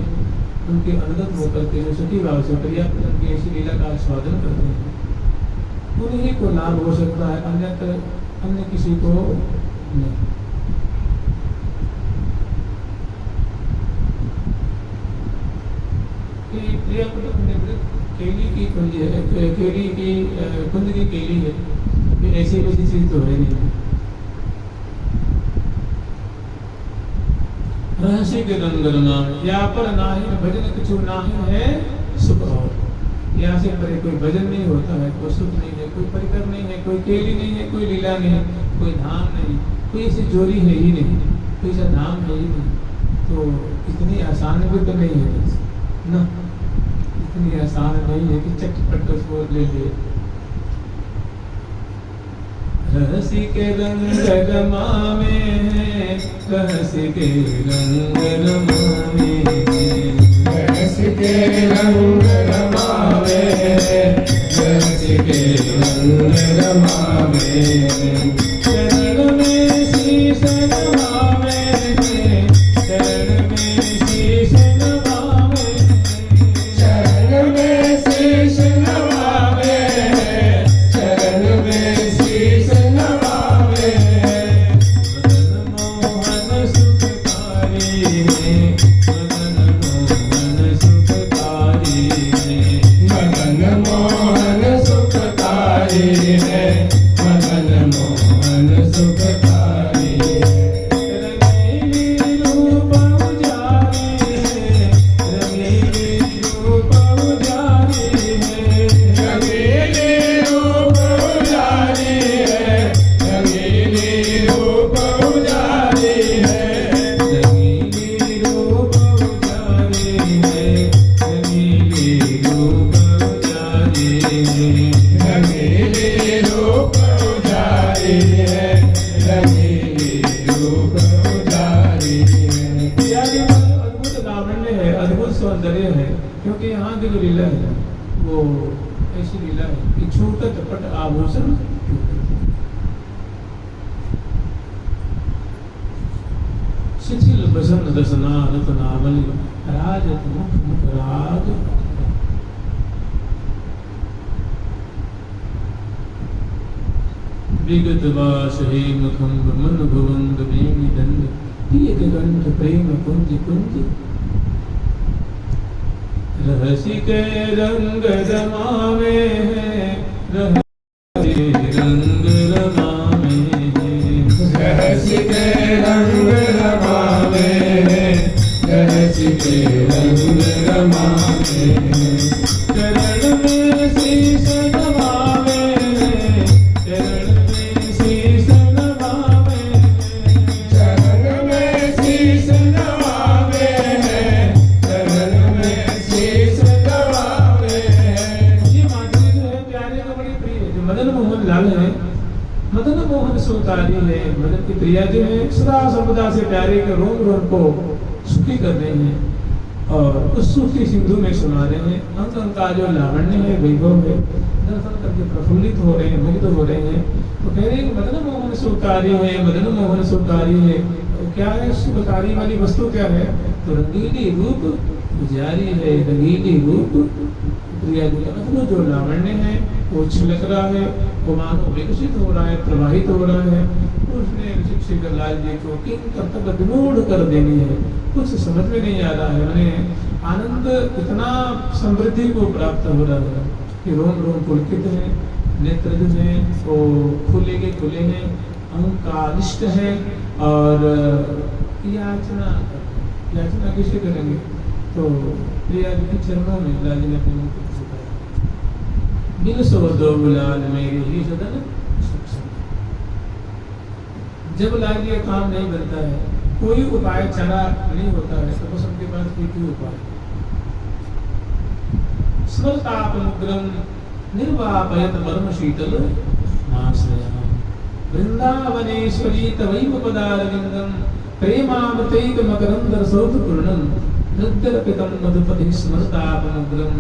उनके अनुगत होकर के जो सखी भाव से प्रिया की ऐसी लीला का आस्वादन करते हैं उन्हीं को लाभ हो सकता है अन्यत्र अन्य किसी को नहीं। प्रिया केली की कुंज है केली की कुंज की केली है ऐसी वैसी चीज तो है नहीं। रहस्य के रंग रंग या पर नाही भजन किछु नाही है सुख हो यहाँ से परे कोई भजन नहीं होता है कोई सुख नहीं है कोई परिकर नहीं है कोई केली नहीं है कोई लीला नहीं है कोई धाम नहीं कोई ऐसी जोरी है ही नहीं कोई ऐसा धाम है ही नहीं। तो इतनी आसान भी तो नहीं है ना इतनी आसान नहीं है कि चटपट उसको ले ले। रहस्य के रंग रमावे रहस्य के रंग रमावे रहस्य के रंग रमावे रहस्य के रंग रमावे चरण में शीश नवावे चरण में शीश नवावे चरण में शीश नवावे चरण में शीश नवावे मदन मोहन सुखकारी है मदन मोहन सुखकारी है मदन मोहन सुखकारी है मदन मोहन सुखकारी रंगीली रूप उजारी है रंगीली रूप उजारी है रंगीली रूप उजारी है रंगीली रूप उजारी है रंगीली रूप उजारी है रंगीली रूप उजारी है रंगीली रूप उजारी है रंगीली रूप उजारी है। प्यारी अद्भुत लावण्य है अद्भुत सौंदर्य है क्योंकि यहाँ की जो लीला है वो ऐसी लीला है कि छूटत पट आभूषण शिथिल बसन दसना रतनावली राजत मुख मुख राज विगत वास हे मुखम मन भुवंग वेणी दंड पियक गंध प्रेम कुंज कुंज रहस्य के रंग रमावे हैं रहस्य रंग रमावे हैं रहस्य के रंग रमावे रहस्य के रंग रमावे चरण में शीश नवावे चरण में शीश नवावे चरण में शीश नवावे चरण में शीश नवावे ये माधुरी जो है प्यारे को बड़ी प्रिय है जो मदन मोहन लाल है सुखकारी है, मदन की प्रिया जो है सदा सर्वदा से प्यारे के रोम रोम को सुखी कर रहे हैं और उस सुखी सिंधु में समा रहे हैं। अंग अंग का जो लावण्य है, वैभव है, दर्शन करके प्रफुल्लित हो रहे हैं, मुग्ध हो रहे हैं। तो कह रहे हैं मदन मोहन सुखकारी है, मदन मोहन सुखकारी है। तो क्या है सुखकारी वाली वस्तु क्या है? तो रंगीली रूप उजारी है, रंगीली रूप प्रिया जी का अद्भुत जो लावण्य है वो छिलक रहा है, वो मानो विकसित हो रहा है, प्रवाहित हो रहा है। उसने ऋषिक लाल जी को किंग तक विमूढ़ कर देनी है, कुछ समझ में नहीं आ रहा है। मैंने आनंद इतना समृद्धि को प्राप्त हो रहा है कि रोम रोम पुलकित है, नेत्र जो है वो खुले के खुले हैं, अंग का अनिष्ट है। और याचना किसे करेंगे? तो प्रिया जी के चरणों में लाल जी ने अपने मुख को झुकाया। बिन सो दो बुलाल मेरे ही सदन सुख संग। जब लाल जी का काम नहीं बनता है, कोई उपाय चला नहीं होता है, तो बस उनके पास कोई उपाय स्मृतापमुग्रम निर्वापयत मर्म शीतल माश्रया वृंदावनेश्वरी तवैव पदारविंदम प्रेमामृतैक मकरंद रसोत्पूर्णं हृदयर्पितं मधुपति स्मृतापमुग्रम।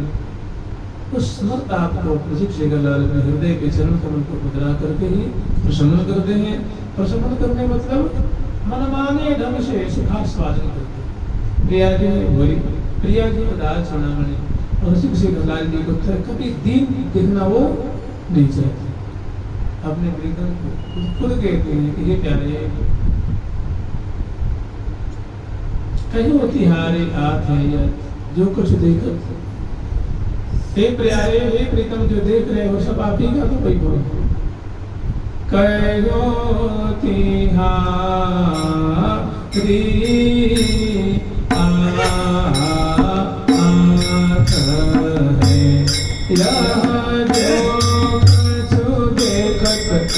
उस स्मृताप को प्रशिक्षक लाल अपने हृदय के चरण कमल को मुद्रा करके ही प्रशमन करते हैं। प्रशमन करने मतलब मनमाने ढंग से सुखास्वादन करते हैं। प्रिया जी वही प्रिया जी उदार चूड़ामणि और शिक्षक लाल जी को कभी दीन देखना वो नहीं चाहते। अपने प्रीतम को खुद कहते हैं कि ये प्यारे कहीं होती हारे आत है या जो कुछ देख, हे प्यारे हे प्रीतम जो देख रहे हो सब आप ही का तो कोई हो। कयोति हारी आत है या जो कछु देखत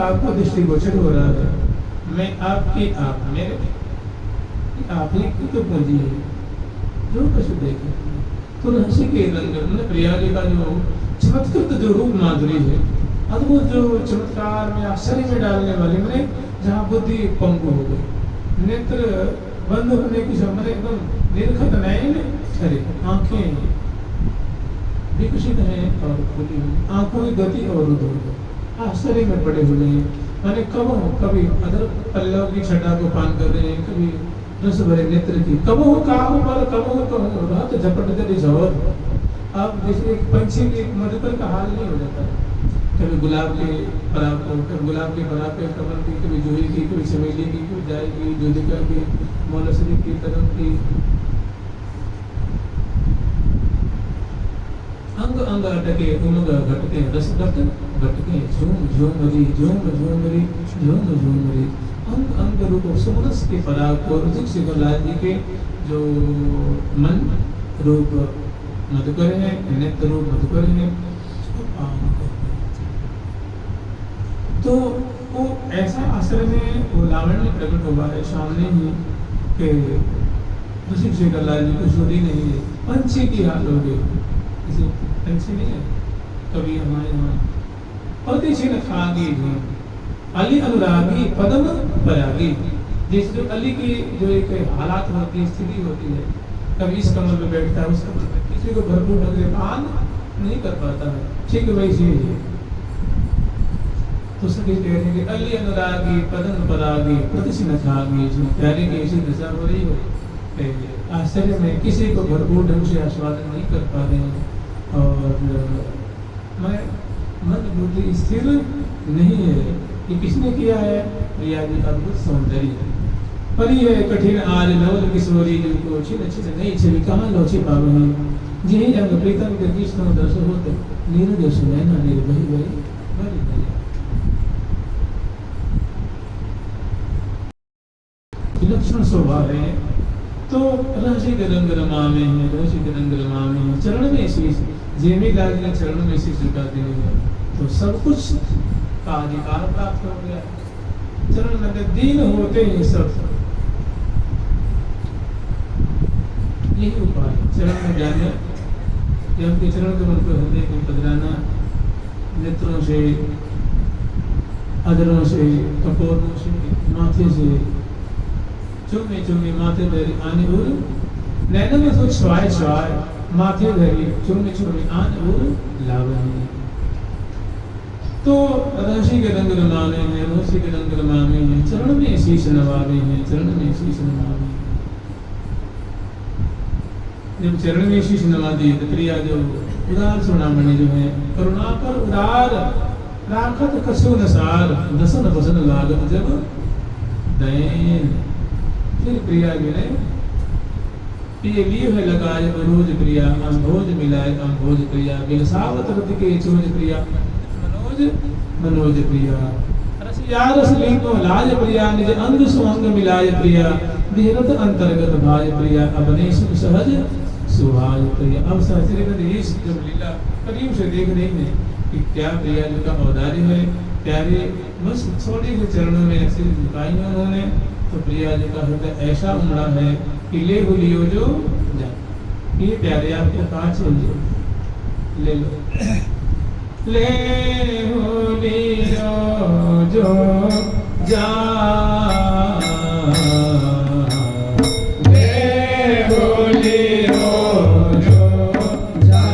आपको दृष्टिगोचर हो रहा है, मैं आपकी आप मेरे आप ही की तो पूंजी है जो कुछ देखे। तो हंसी के रंग प्रिया जी का जो चमत्कृत जो रूप माधुरी है, अद्भुत जो चमत्कार में आश्चर्य में डालने वाली, मैंने जहाँ बुद्धि पंगु हो गई, नेत्र बंद होने की समय एकदम निर्खत नयन अरे आंखें विकसित हैं और खुली हुई, आंखों की गति और रुद्र आश्चर्य में पड़े हुए हैं। मैंने कभी अदर पल्लव की छटा को पान कर रहे हैं, कभी रस भरे नेत्र की, कबो काहू पर कबो कहूँ रात झपट दे झोर। अब जैसे एक पंछी के मधुकर का हाल नहीं हो जाता है, कभी गुलाब के पराग को, कभी गुलाब के पराग पे कमल की, कभी जूही की, कभी चमेली की, कभी जाय की, ज्योतिका की, मोलसरी की, कदम की, अंग अंग अटके उमग घटके रस घटके झूम झूमरी झूम झूमरी झूम झूमरी। अंग अंग रूप सुमनस के पराग को ऋषिक लाल जी के जो मन रूप मधुकर है, नेत्र रूप मधुकर है, तो वो ऐसा आश्रय में वो लावण्य प्रकट हुआ है सामने ही कि ऋषिक लाल जी को छोड़ी नहीं है। पंछी की हाल हो गई, किसी पंछी नहीं है कभी हमारे यहाँ पति छिन खागी धूम अली अनुरागी पदम परागी। जिस जो अली की जो एक हालात होती है, स्थिति होती है, कभी इस कमर में बैठता है, उस कमर में, किसी को भरपूर ढंग से पान नहीं कर पाता है, ठीक वैसे ही है। तो सभी कह रहे हैं कि अली अनुरागी पदम परागी प्रतिशिन खागी, जो प्यारे की ऐसी दशा हो रही हो, आश्चर्य में किसी को भरपूर ढंग से आस्वादन नहीं कर पा रहे हैं। और मैं मन बुद्धि स्थिर नहीं है। ये किसने किया है? प्रिया जी का अद्भुत सौंदर्य परी है कठिन आज नवल किशोरी, जिनको छिन छिन नहीं छवि कहाँ लो छिपा वही जी अंग प्रीतम के कृष्ण दर्श होते नीरज सुनैना निर्भय भई भरी भई। विलक्षण शोभा है। तो रसिक रंग रमावे हैं, रसिक रंग रमावे हैं, चरण में शीश, जेमी लाल ने चरण में शीश झुका दिए है तो सब कुछ का अधिकार प्राप्त हो गया। चरण में दीन होते ही सब, यही उपाय चरण में जाना, कि आपके चरण के मन को हृदय में पधराना, नेत्रों से, अधरों से, कपोरों से, माथे से चुम्मी चुम्मी माथे धरी आने उर, नैन में तो स्वाय स्वाय माथे धरी चुम्मी चुम्मी आने उर लावणी। तो रसी के रंग रमावे हैं, रसी के रंग रमावे हैं, चरण में शीश नवावे हैं, चरण में शीश नवावे हैं। जब चरण में शीश नवा दिए तो प्रिया जो उदार चूड़ामणि जो है, करुणा पर उदार राखत कसु नसार, दसन बसन लागत जब दैन। फिर प्रिया गिरे ये लिए है लगाए मनोज प्रिया, अम्भोज मिलाए अम्भोज प्रिया, बिलसावत रति के चोज प्रिया, मनोज मनोज प्रिया, रसिया रस लीनो लाज प्रिया, निज अंग सुअंग मिलाय प्रिया, विहरत अंतर्गत भाय प्रिया, अपने सुख सहज सुभाय प्रिया। अब सहचरी में ये जब लीला करीब से देख रहे हैं कि क्या प्रिया जी का औदार्य है, प्यारे बस छोटे से चरणों में ऐसे झुकाई है उन्होंने, तो प्रिया जी का हृदय ऐसा उमड़ा है कि ले हो लियो जो जा। ये प्यारे आपको कहाँ चाहिए, ले लो, ले हो लियो जो जा, ले हो लियो जो जा,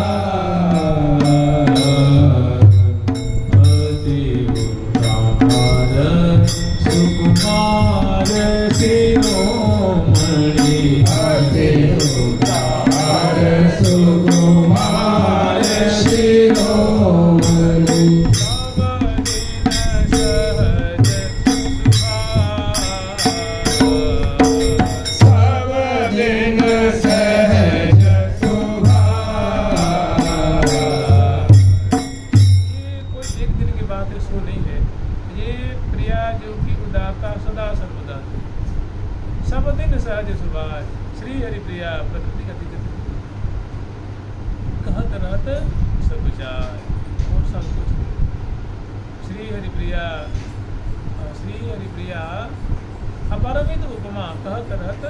अति उदार सुकुमार शिरोमणि, अति उदार सुकुमार शिरोमणि, सब दिन सहज सुभाव। ये कोई एक दिन की बात है, सो नहीं है। ये प्रिया जो की उदारता सदा सर्वदा, सब दिन सहज सुभाव, श्री हरि प्रिया प्रकृति अति कहत रहत सब जाय, और सब कुछ श्री हरि प्रिया, श्री हरि प्रिया अपरमित उपमा कहत रहत।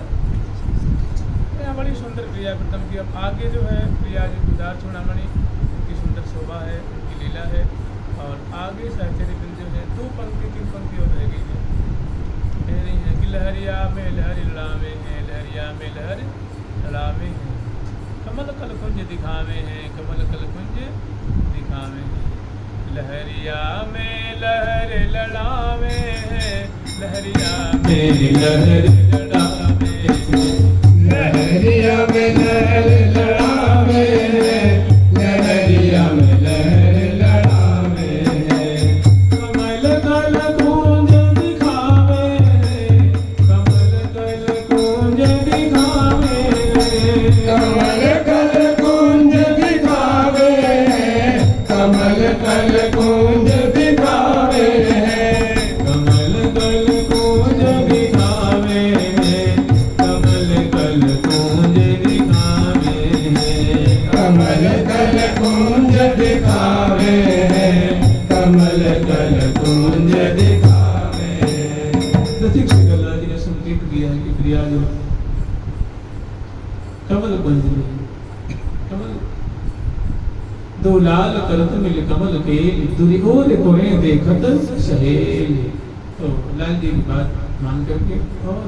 यहाँ बड़ी सुंदर प्रिया प्रथम की। अब आगे जो है प्रिया जो उदार चूड़ामणि, उनकी सुंदर शोभा है, उनकी लीला है। और आगे सहचरी बिंद जो है 2 पंक्ति 3 पंक्ति और रह गई है, कह रही है कि लहरिया में लहरी लड़ावे हैं, लहरिया में लहर लड़ावे हैं, कमल कल कुंज दिखावे हैं, कमल कल कुंज दिखावे हैं, लहरिया में लहर लड़ावे हैं, लहरिया में लहर लड़ावे हैं, लहरिया में लहर लड़ावे हैं, लहरिया में लहर लड़ावे हैं, कमल कल कुंज दिखावे हैं, कमल कल कुंज दिखावे हैं, कमल कल कुंज दिखावे हैं, कमल कल कुंज दिखावे हैं, कमल कल कुंज दिखावे हैं, कमल कल कुंज दिखावे हैं, कमल कल कुंज दिखावे हैं, कमल कल कुंज दिखावे हैं। रसिक श्रीकला जी ने संकेत दिया है कि प्रिया जो कमल कुंज में, कमल दो लाल करत मिल कमल के, दूरी ओर कोरे देखत सहेल। तो लाल जी की बात मान करके और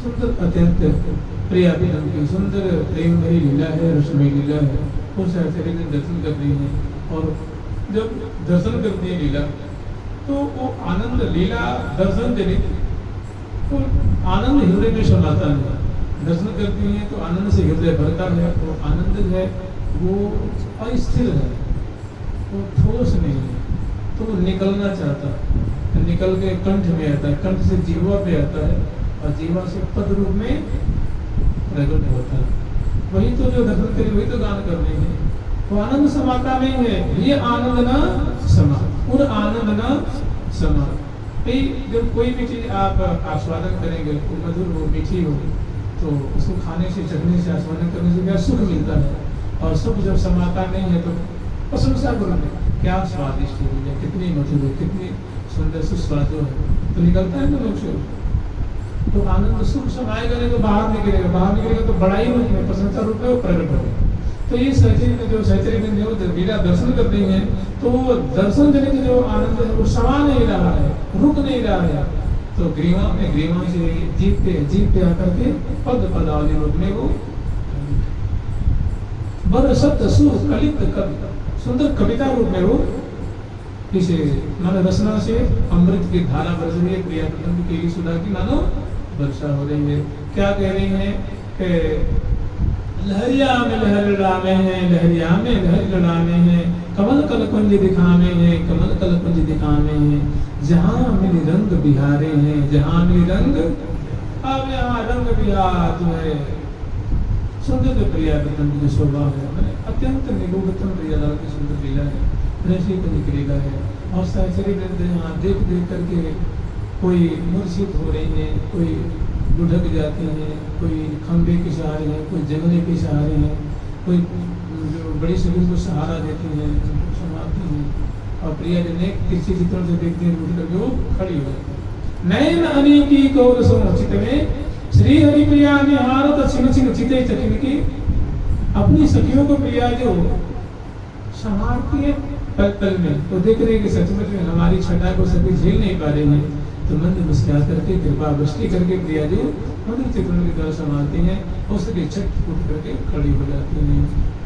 सुंदर अत्यंत प्रिया प्रेम की सुंदर प्रेम भरी लीला है, रसमयी लीला है। उस ऐसे दर्शन कर रही है, और जब दर्शन करती है लीला तो वो आनंद, लीला दर्शन देने तो आनंद हृदय में समाता है। दर्शन करती हैं तो आनंद से हृदय भरता है। तो आनंद है वो अस्थिर है, वो ठोस नहीं है, तो वो निकलना चाहता है, निकल के कंठ में आता है, कंठ से जीवा पे आता है, और जीवा से पद रूप में प्रकट होता है। वही तो जो दर्शन करे वही तो गान कर रहे हैं। वो आनंद समाता नहीं है, ये आनंद न समा, उन आनंद न समा। भाई जब कोई भी चीज़ आप आस्वादन करेंगे, वो मधुर हो, मीठी हो, तो उसको खाने से, चखने से, आस्वादन करने से क्या सुख मिलता है। और सुख जब समाता नहीं है तो प्रशंसा करो, क्या स्वादिष्ट है, कितनी मधुर है, कितनी सुंदर सुस्वादु है, तो निकलता है ना लोग से। तो आनंद सुख समाएगा नहीं तो बाहर निकलेगा तो बड़ाई रूप में, प्रशंसा रूप में वो प्रकट होगा। तो ये सहचरी में जो वीरा दर्शन कर रही हैं, तो वो दर्शन जनित जो आनंद है वो समा नहीं रहा है, रुक नहीं रहा है। तो ग्रीवा से जीपते आकर के पद पदावली रूप में वो बर सत्य सुर कलित कवि, सुंदर कविता रूप में वो इसे मानो रसना से अमृत की धारा बरस रही है, प्रिया प्रथम की केली सुधा की मानो वर्षा हो रही है। क्या कह रही है कि लहरिया में लहर लड़ावे हैं, लहरिया में लहर लड़ावे हैं, कमल कल कुंज दिखावे हैं, कमल कल कुंज दिखावे हैं, जहाँ मिली रंग बिहारे हैं, जहाँ मिली रंग, अब यहाँ रंग बिहार जो है सुंदर प्रिया प्रथम की जो शोभा है, मैंने अत्यंत निगूढ़तम प्रियालाल की सुंदर लीला है, रसी को निकलेगा है। और सहचरी वृंद यहाँ देख देख करके कोई मूर्छित हो रही है, कोई लुढ़क जाते हैं, कोई खंबे के सहारे हैं, कोई जंगले के सहारे हैं, कोई जो बड़ी सभी को सहारा देती हैं, संभालती हैं। और प्रिया जी ने किसी चित्रों से देखते हैं उठ करके वो खड़ी हो जाती है। नयन अनेकी कौर समुचित में श्री हरि प्रिया निहारत छिन छिन चिते चकिन की, अपनी सखियों को प्रिया जो संहारती है पल पल में, तो देख रहे कि सचमुच में हमारी छटा को सभी झेल नहीं पा रहे हैं, तो मंद मुस्कुरा करके कृपा वृष्टि करके प्रिया जो मधुर चित्रण की तरह संभालती हैं, उसके छट उठ करके खड़ी हो जाती हैं।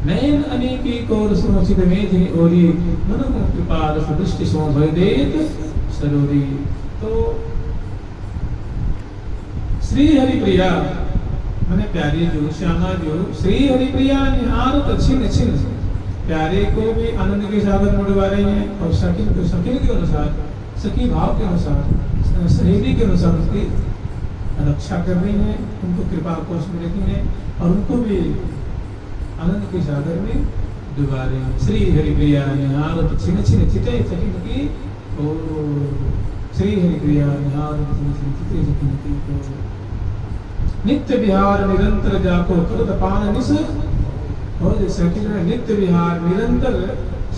नयन अनेकी कौर समुचित में जिन ओरी मन कृपा रस दृष्टि सो भय देत सरोरी। तो श्री हरि प्रिया मैंने प्यारी जो श्यामा जो श्री हरि प्रिया निहारत छिन छिन, प्यारे को भी आनंद के सागर मुड़वा रही हैं, और सखी के अनुसार, सखी भाव के अनुसार, सहेली के अनुसार उसकी रक्षा कर रही हैं, उनको कृपा कोष में लेती हैं, और उनको भी आनंद के सागर में डुबा रहे हैं। श्री हरि प्रिया निहारत छिन छिन चिते चकिन की, ओ श्री हरि प्रिया निहारत छिन छिन चिते चकिन की, नित्य विहार निरंतर जाको करत पान निस, और सखी में नित्य विहार निरंतर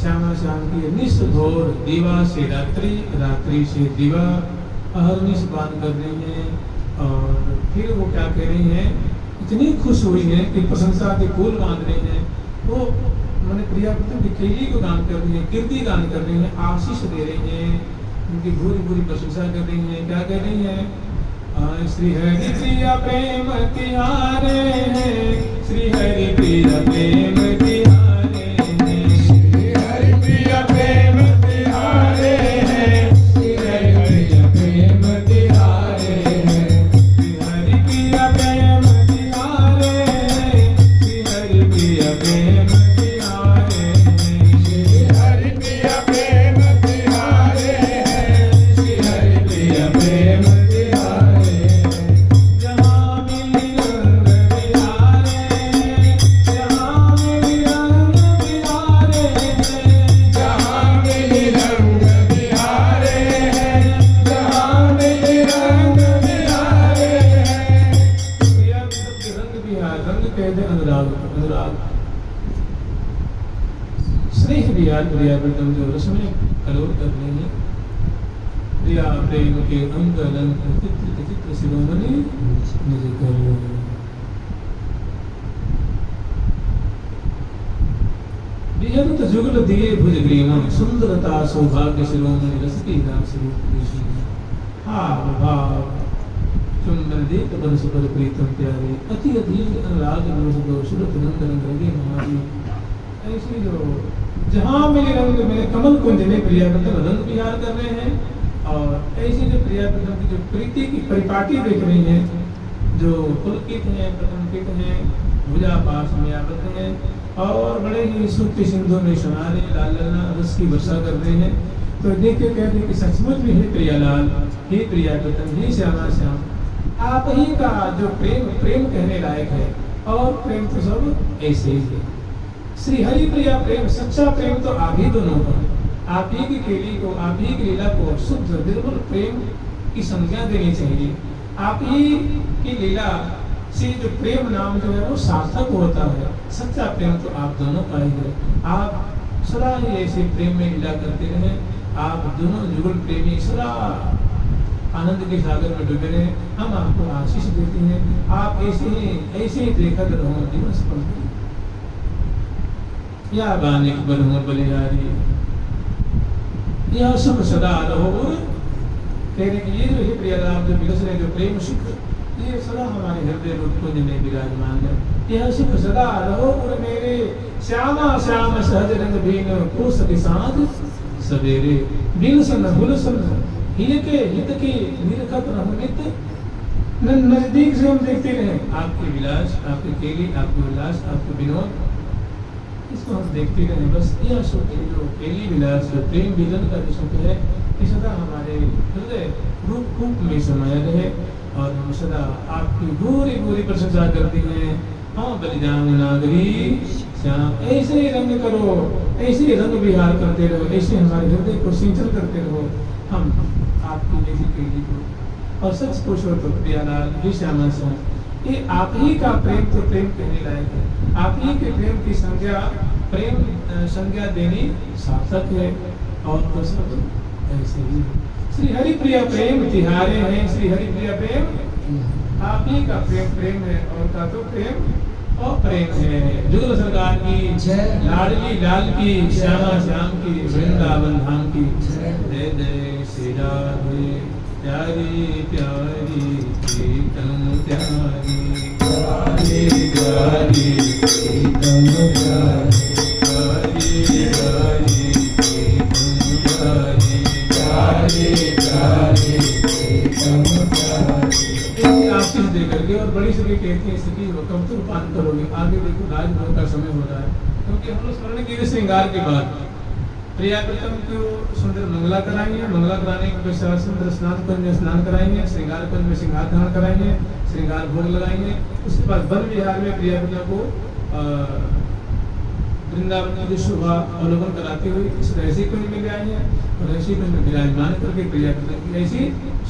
श्यामा श्याम की निस भोर, दीवा से रात्रि, रात्रि से दीवा, अहरनिश पान कर रही हैं। और फिर वो क्या कह रही हैं, इतनी खुश हुई हैं कि प्रशंसा के फूल बांध रही हैं, वो मैंने प्रिया की केली को गान कर रही है, कीर्ति गान कर रही है, आशीष दे रही हैं, उनकी भूरी भूरी प्रशंसा कर रही हैं। क्या कह रही हैं, श्री हरि प्रिया प्रेम तिहारे हैं, श्री हरि प्रिया प्रेम तिहारे हैं, श्री हरि प्रिया प्रेम तिहारे हैं, श्री हरि प्रिया प्रेम तिहारे हैं, श्री हरि प्रिया प्रेम तिहारे हैं, श्री हरि प्रिया प्रेम तिहारे हैं, श्री हरि प्रिया प्रेम तिहारे हैं, श्री हरि प्रिया प्रेम प्रिया प्रथम जो रसमें कलोल कर रहे हैं, प्रिया प्रेम के अंग अलंक चित्र चित्र शिरोमणि निज कर। बिहरत जुगल दिए भुज ग्रीवम, सुंदरता सौभाग्य शिरोमणि रस की दास रूप। हाव भाव चुंबन देत बरस पर प्रीतम प्यारे, अति अधीर अनुराग रोष दो सुरत नंद रंग रंगे महावी। ऐसी जो जहाँ मेरे रंग मेरे कमल कुंज में प्रिया प्रथम रंग विहार कर रहे हैं, और ऐसी जो प्रिया प्रथम की जो प्रीति की परिपाटी देख रही हैं, जो पुलकित हैं, प्रथमकित हैं, भुजा पास में आबद्ध हैं, और बड़े ही सुख के सिंधु में सुना रहे, लाल ललना रस की वर्षा कर रहे हैं। तो देख के कहते हैं कि सचमुच में हे प्रियालाल, हे प्रिया प्रथम, हे श्यामा श्याम, आप ही का जो प्रेम प्रेम कहने लायक है, और प्रेम तो सब ऐसे ही है। श्री हरि प्रिया प्रेम, सच्चा प्रेम तो आप ही दोनों का, आप ही की केली को, आप ही की लीला को शुद्ध निर्मल प्रेम की संज्ञा देनी चाहिए। आप ही की लीला से जो प्रेम नाम जो है वो सार्थक होता है। सच्चा प्रेम तो आप दोनों का ही है। आप सदा ही ऐसे प्रेम में लीला करते रहे। आप दोनों जुगल प्रेमी सदा आनंद के सागर में डूबे रहे। हम आपको आशीष देते हैं। आप ऐसे ही देखा रहो जीवन सफल करिए। या बानिक बलहुँ बलिहारी, यह सुख सदा रहो। कहने की ये जो है प्रिय राम जो विकस रहे जो प्रेम सुख ये सदा हमारे हृदय रूप में विराजमान है। यह सुख सदा रहो और मेरे श्यामा श्याम सहज रंग बीन कोस के साथ सवेरे बिन सन हुल सन हित के निरखत रहु नित। नजदीक से हम देखते रहे आपके विलास, आपके केली, आपके उल्लास, आपके विनोद, इसको हम देखते रहे। बस यह सुख है जो केली विलास जो प्रेम मिलन का जो सुख है ये सदा हमारे हृदय रूप में समाया रहे और हम सदा आपकी पूरी पूरी प्रशंसा करते हैं। हाँ बलिदान नागरी श्याम, ऐसे ही रंग करो, ऐसे ही रंग विहार करते रहो, ऐसे हमारे हृदय को सिंचन करते रहो। हम आपकी ऐसी केली को और सच पुरुषोत्तम प्रियालाल भी श्यामा श्याम, ये आप ही का प्रेम तो प्रेम कहने लायक है। आप ही के प्रेम की संज्ञा प्रेम संज्ञा देनी सार्थक है और तो सब ऐसे ही। श्री हरि प्रिय प्रेम तिहारे हैं, श्री हरि प्रिय प्रेम आप ही का प्रेम प्रेम है और का तो प्रेम और प्रेम है। जुगल सरकार की लाडली लाल की श्यामा श्याम की वृंदावन धाम की जय जय श्री राधे प्यारी प्यारी प्रीतम प्यारी प्यारी प्यारी प्रीतम प्यारी प्यारी प्यारी प्रीतम प्यारी प्यारी प्यारी प्रीतम प्यारी। आशीष दे करके और बड़ी सभी कहती है स्थिति कब तक पान करोगे। आगे देखो राजभोग का समय हो रहा है क्योंकि हम लोग स्मरण के श्रृंगार के बाद प्रिया प्रथम को सुंदर मंगला कराएंगे। मंगला कराने के पश्चात सुंदर स्नान कुंज में स्नान कराएंगे, श्रृंगार कुंज में श्रृंगार धारण कराएंगे, श्रृंगार भोग लगाएंगे। उसके बाद वन विहार में प्रिया प्रथम को वृंदावन की शोभा अवलोकन कराते हुए इस रहस्य कुंज में ले आएंगे और रहस्य कुंज में विराजमान करके प्रिया प्रथम की ऐसी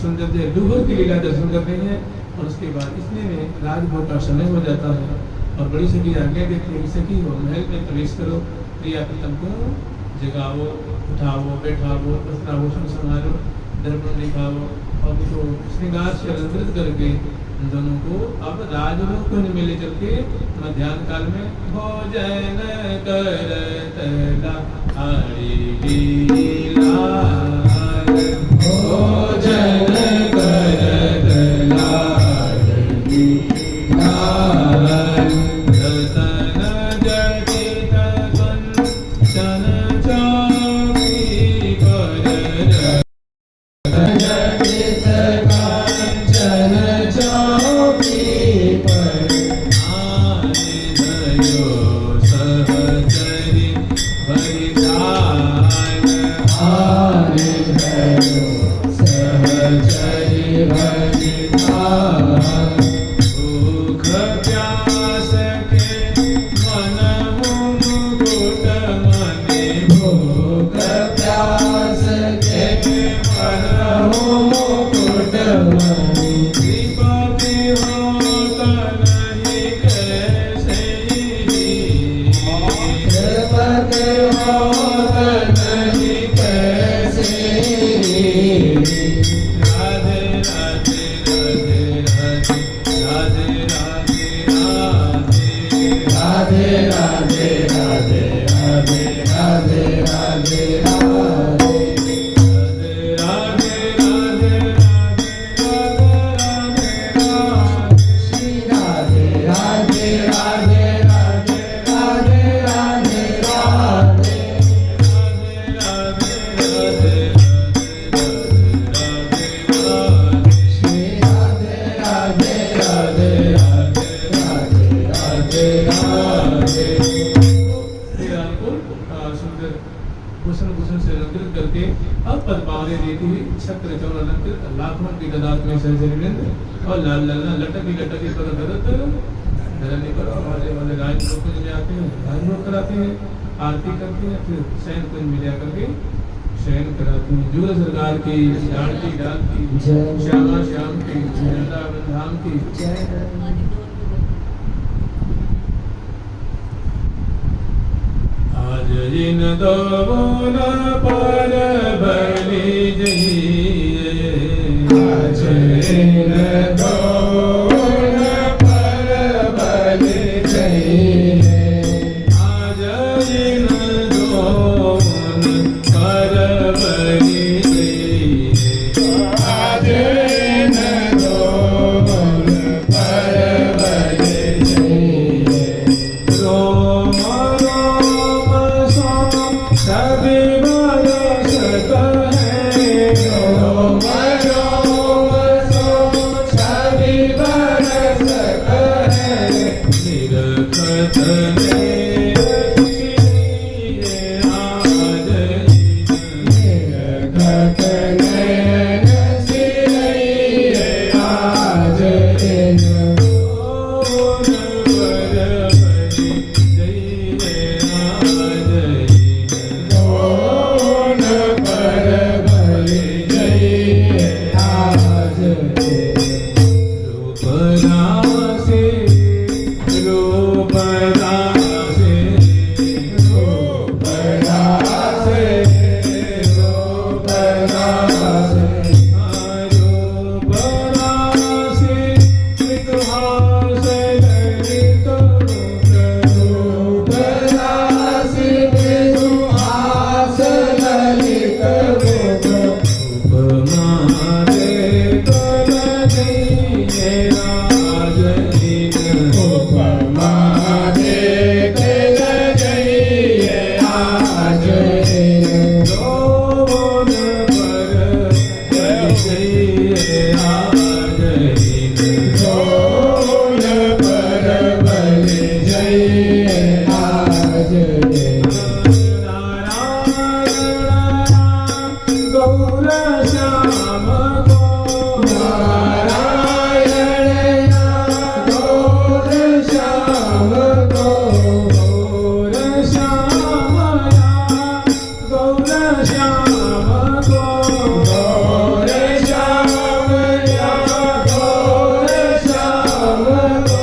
सुंदर डूहर की लीला दर्शन करते हैं। और उसके बाद इसमें में राजभोग का समय हो जाता है और बड़ी सखी आज्ञा देती है सखी हो महल में प्रवेश करो, प्रिया प्रथम को जगाओ, उठाओ, बैठाओ, वस्त्राभूषण संभालो, दर्पण दिखाओ और उसको श्रृंगार से अलंकृत करके दोनों को अब राजभोग कुंज में ले चल के मध्याह्न काल में भोजन करतला हरि लीला भोजन करतला हरि लीला रतन जटित कंचन चौकी पर जटित कंचन चौकी पर आने भयो सहचरी भरिधान आने भयो सहचरी भरिधान भूख प्यास के मन मुकुट मने भूख प्यास के मन मुकुट मने कृपा विहोत नहीं कैसे कृपा विहोत नहीं कैसे। राधे राधे राधे राधे राधे राधे राधे राधे राधे राधे राधे राधे करके अब पद्मावली देती हुई छत्र चौर अलंकृत लाखों की तादाद में सहचरिवृंद और लाल ललना लटकी लटकी पर धरने पर हमारे वाले राजभोग कुंज में आते हैं, राजभोग कराते हैं, आरती करते हैं, फिर शयन कुंज में जा करके शयन कराती हूँ। जुगल सरकार की, लाडली लाल की, श्यामा श्याम की, वृंदावन धाम की। आज जिन दो बोल पर बलि जइए, आज इन दोन पर बलि जइए। आज जिन दोन पर बलि जइए। आज इन दोन पर बलि जइए। रोम रोम सो सभी बरस कहे, रोम रोम सो सभी बरस कहे। निरखत में आज निरखत नयन सिरइए। आज इन दोन पर बलि जइए। आज दोन पर बलि जइए। आज रूप रासे, रूप रासे, रूप रासे, रूप रासे। रूप रासे, मृतहास ललित रूप रासे, मृदुहास ललित रूप। उपमा दे तल जइए। आज उपमा देखल जइए। आज दोन पर बलि जइए। आज दोन पर बलि जइए। आज गौर श्याम को नारायण गौर श्याम को। गौर श्याम गौर श्याम को गौर श्याम गौर श्याम को।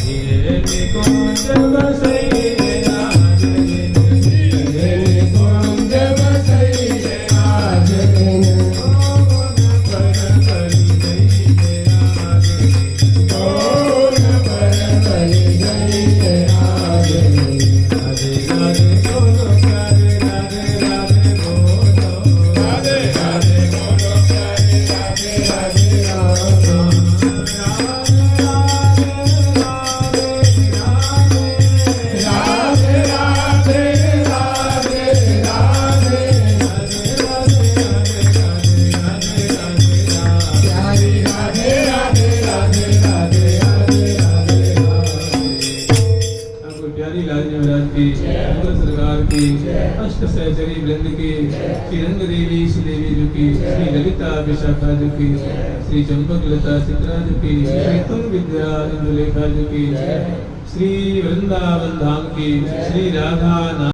ये निकुंज बसइए। आज कुंज बसइए। आज दोन पर बलि जइए। आज राधे राधे बोलो प्यारे। राधे राधे राधे राधे राधे राधे राधे। प्यारी राधे राधे राधे राधे राधे राधे। आपको प्यारी लाल जी महाराज की, मुगल सरकार की, अष्ट सहचरी वृंद की, श्री रंग देवी श्री देवी जी की, श्री ललिता विशाखा जी की, श्री चंपक लता चित्रा जी की, श्री तुंग विद्या इंदुलेखा जी की, श्री वृंदावन धाम की, श्री राधा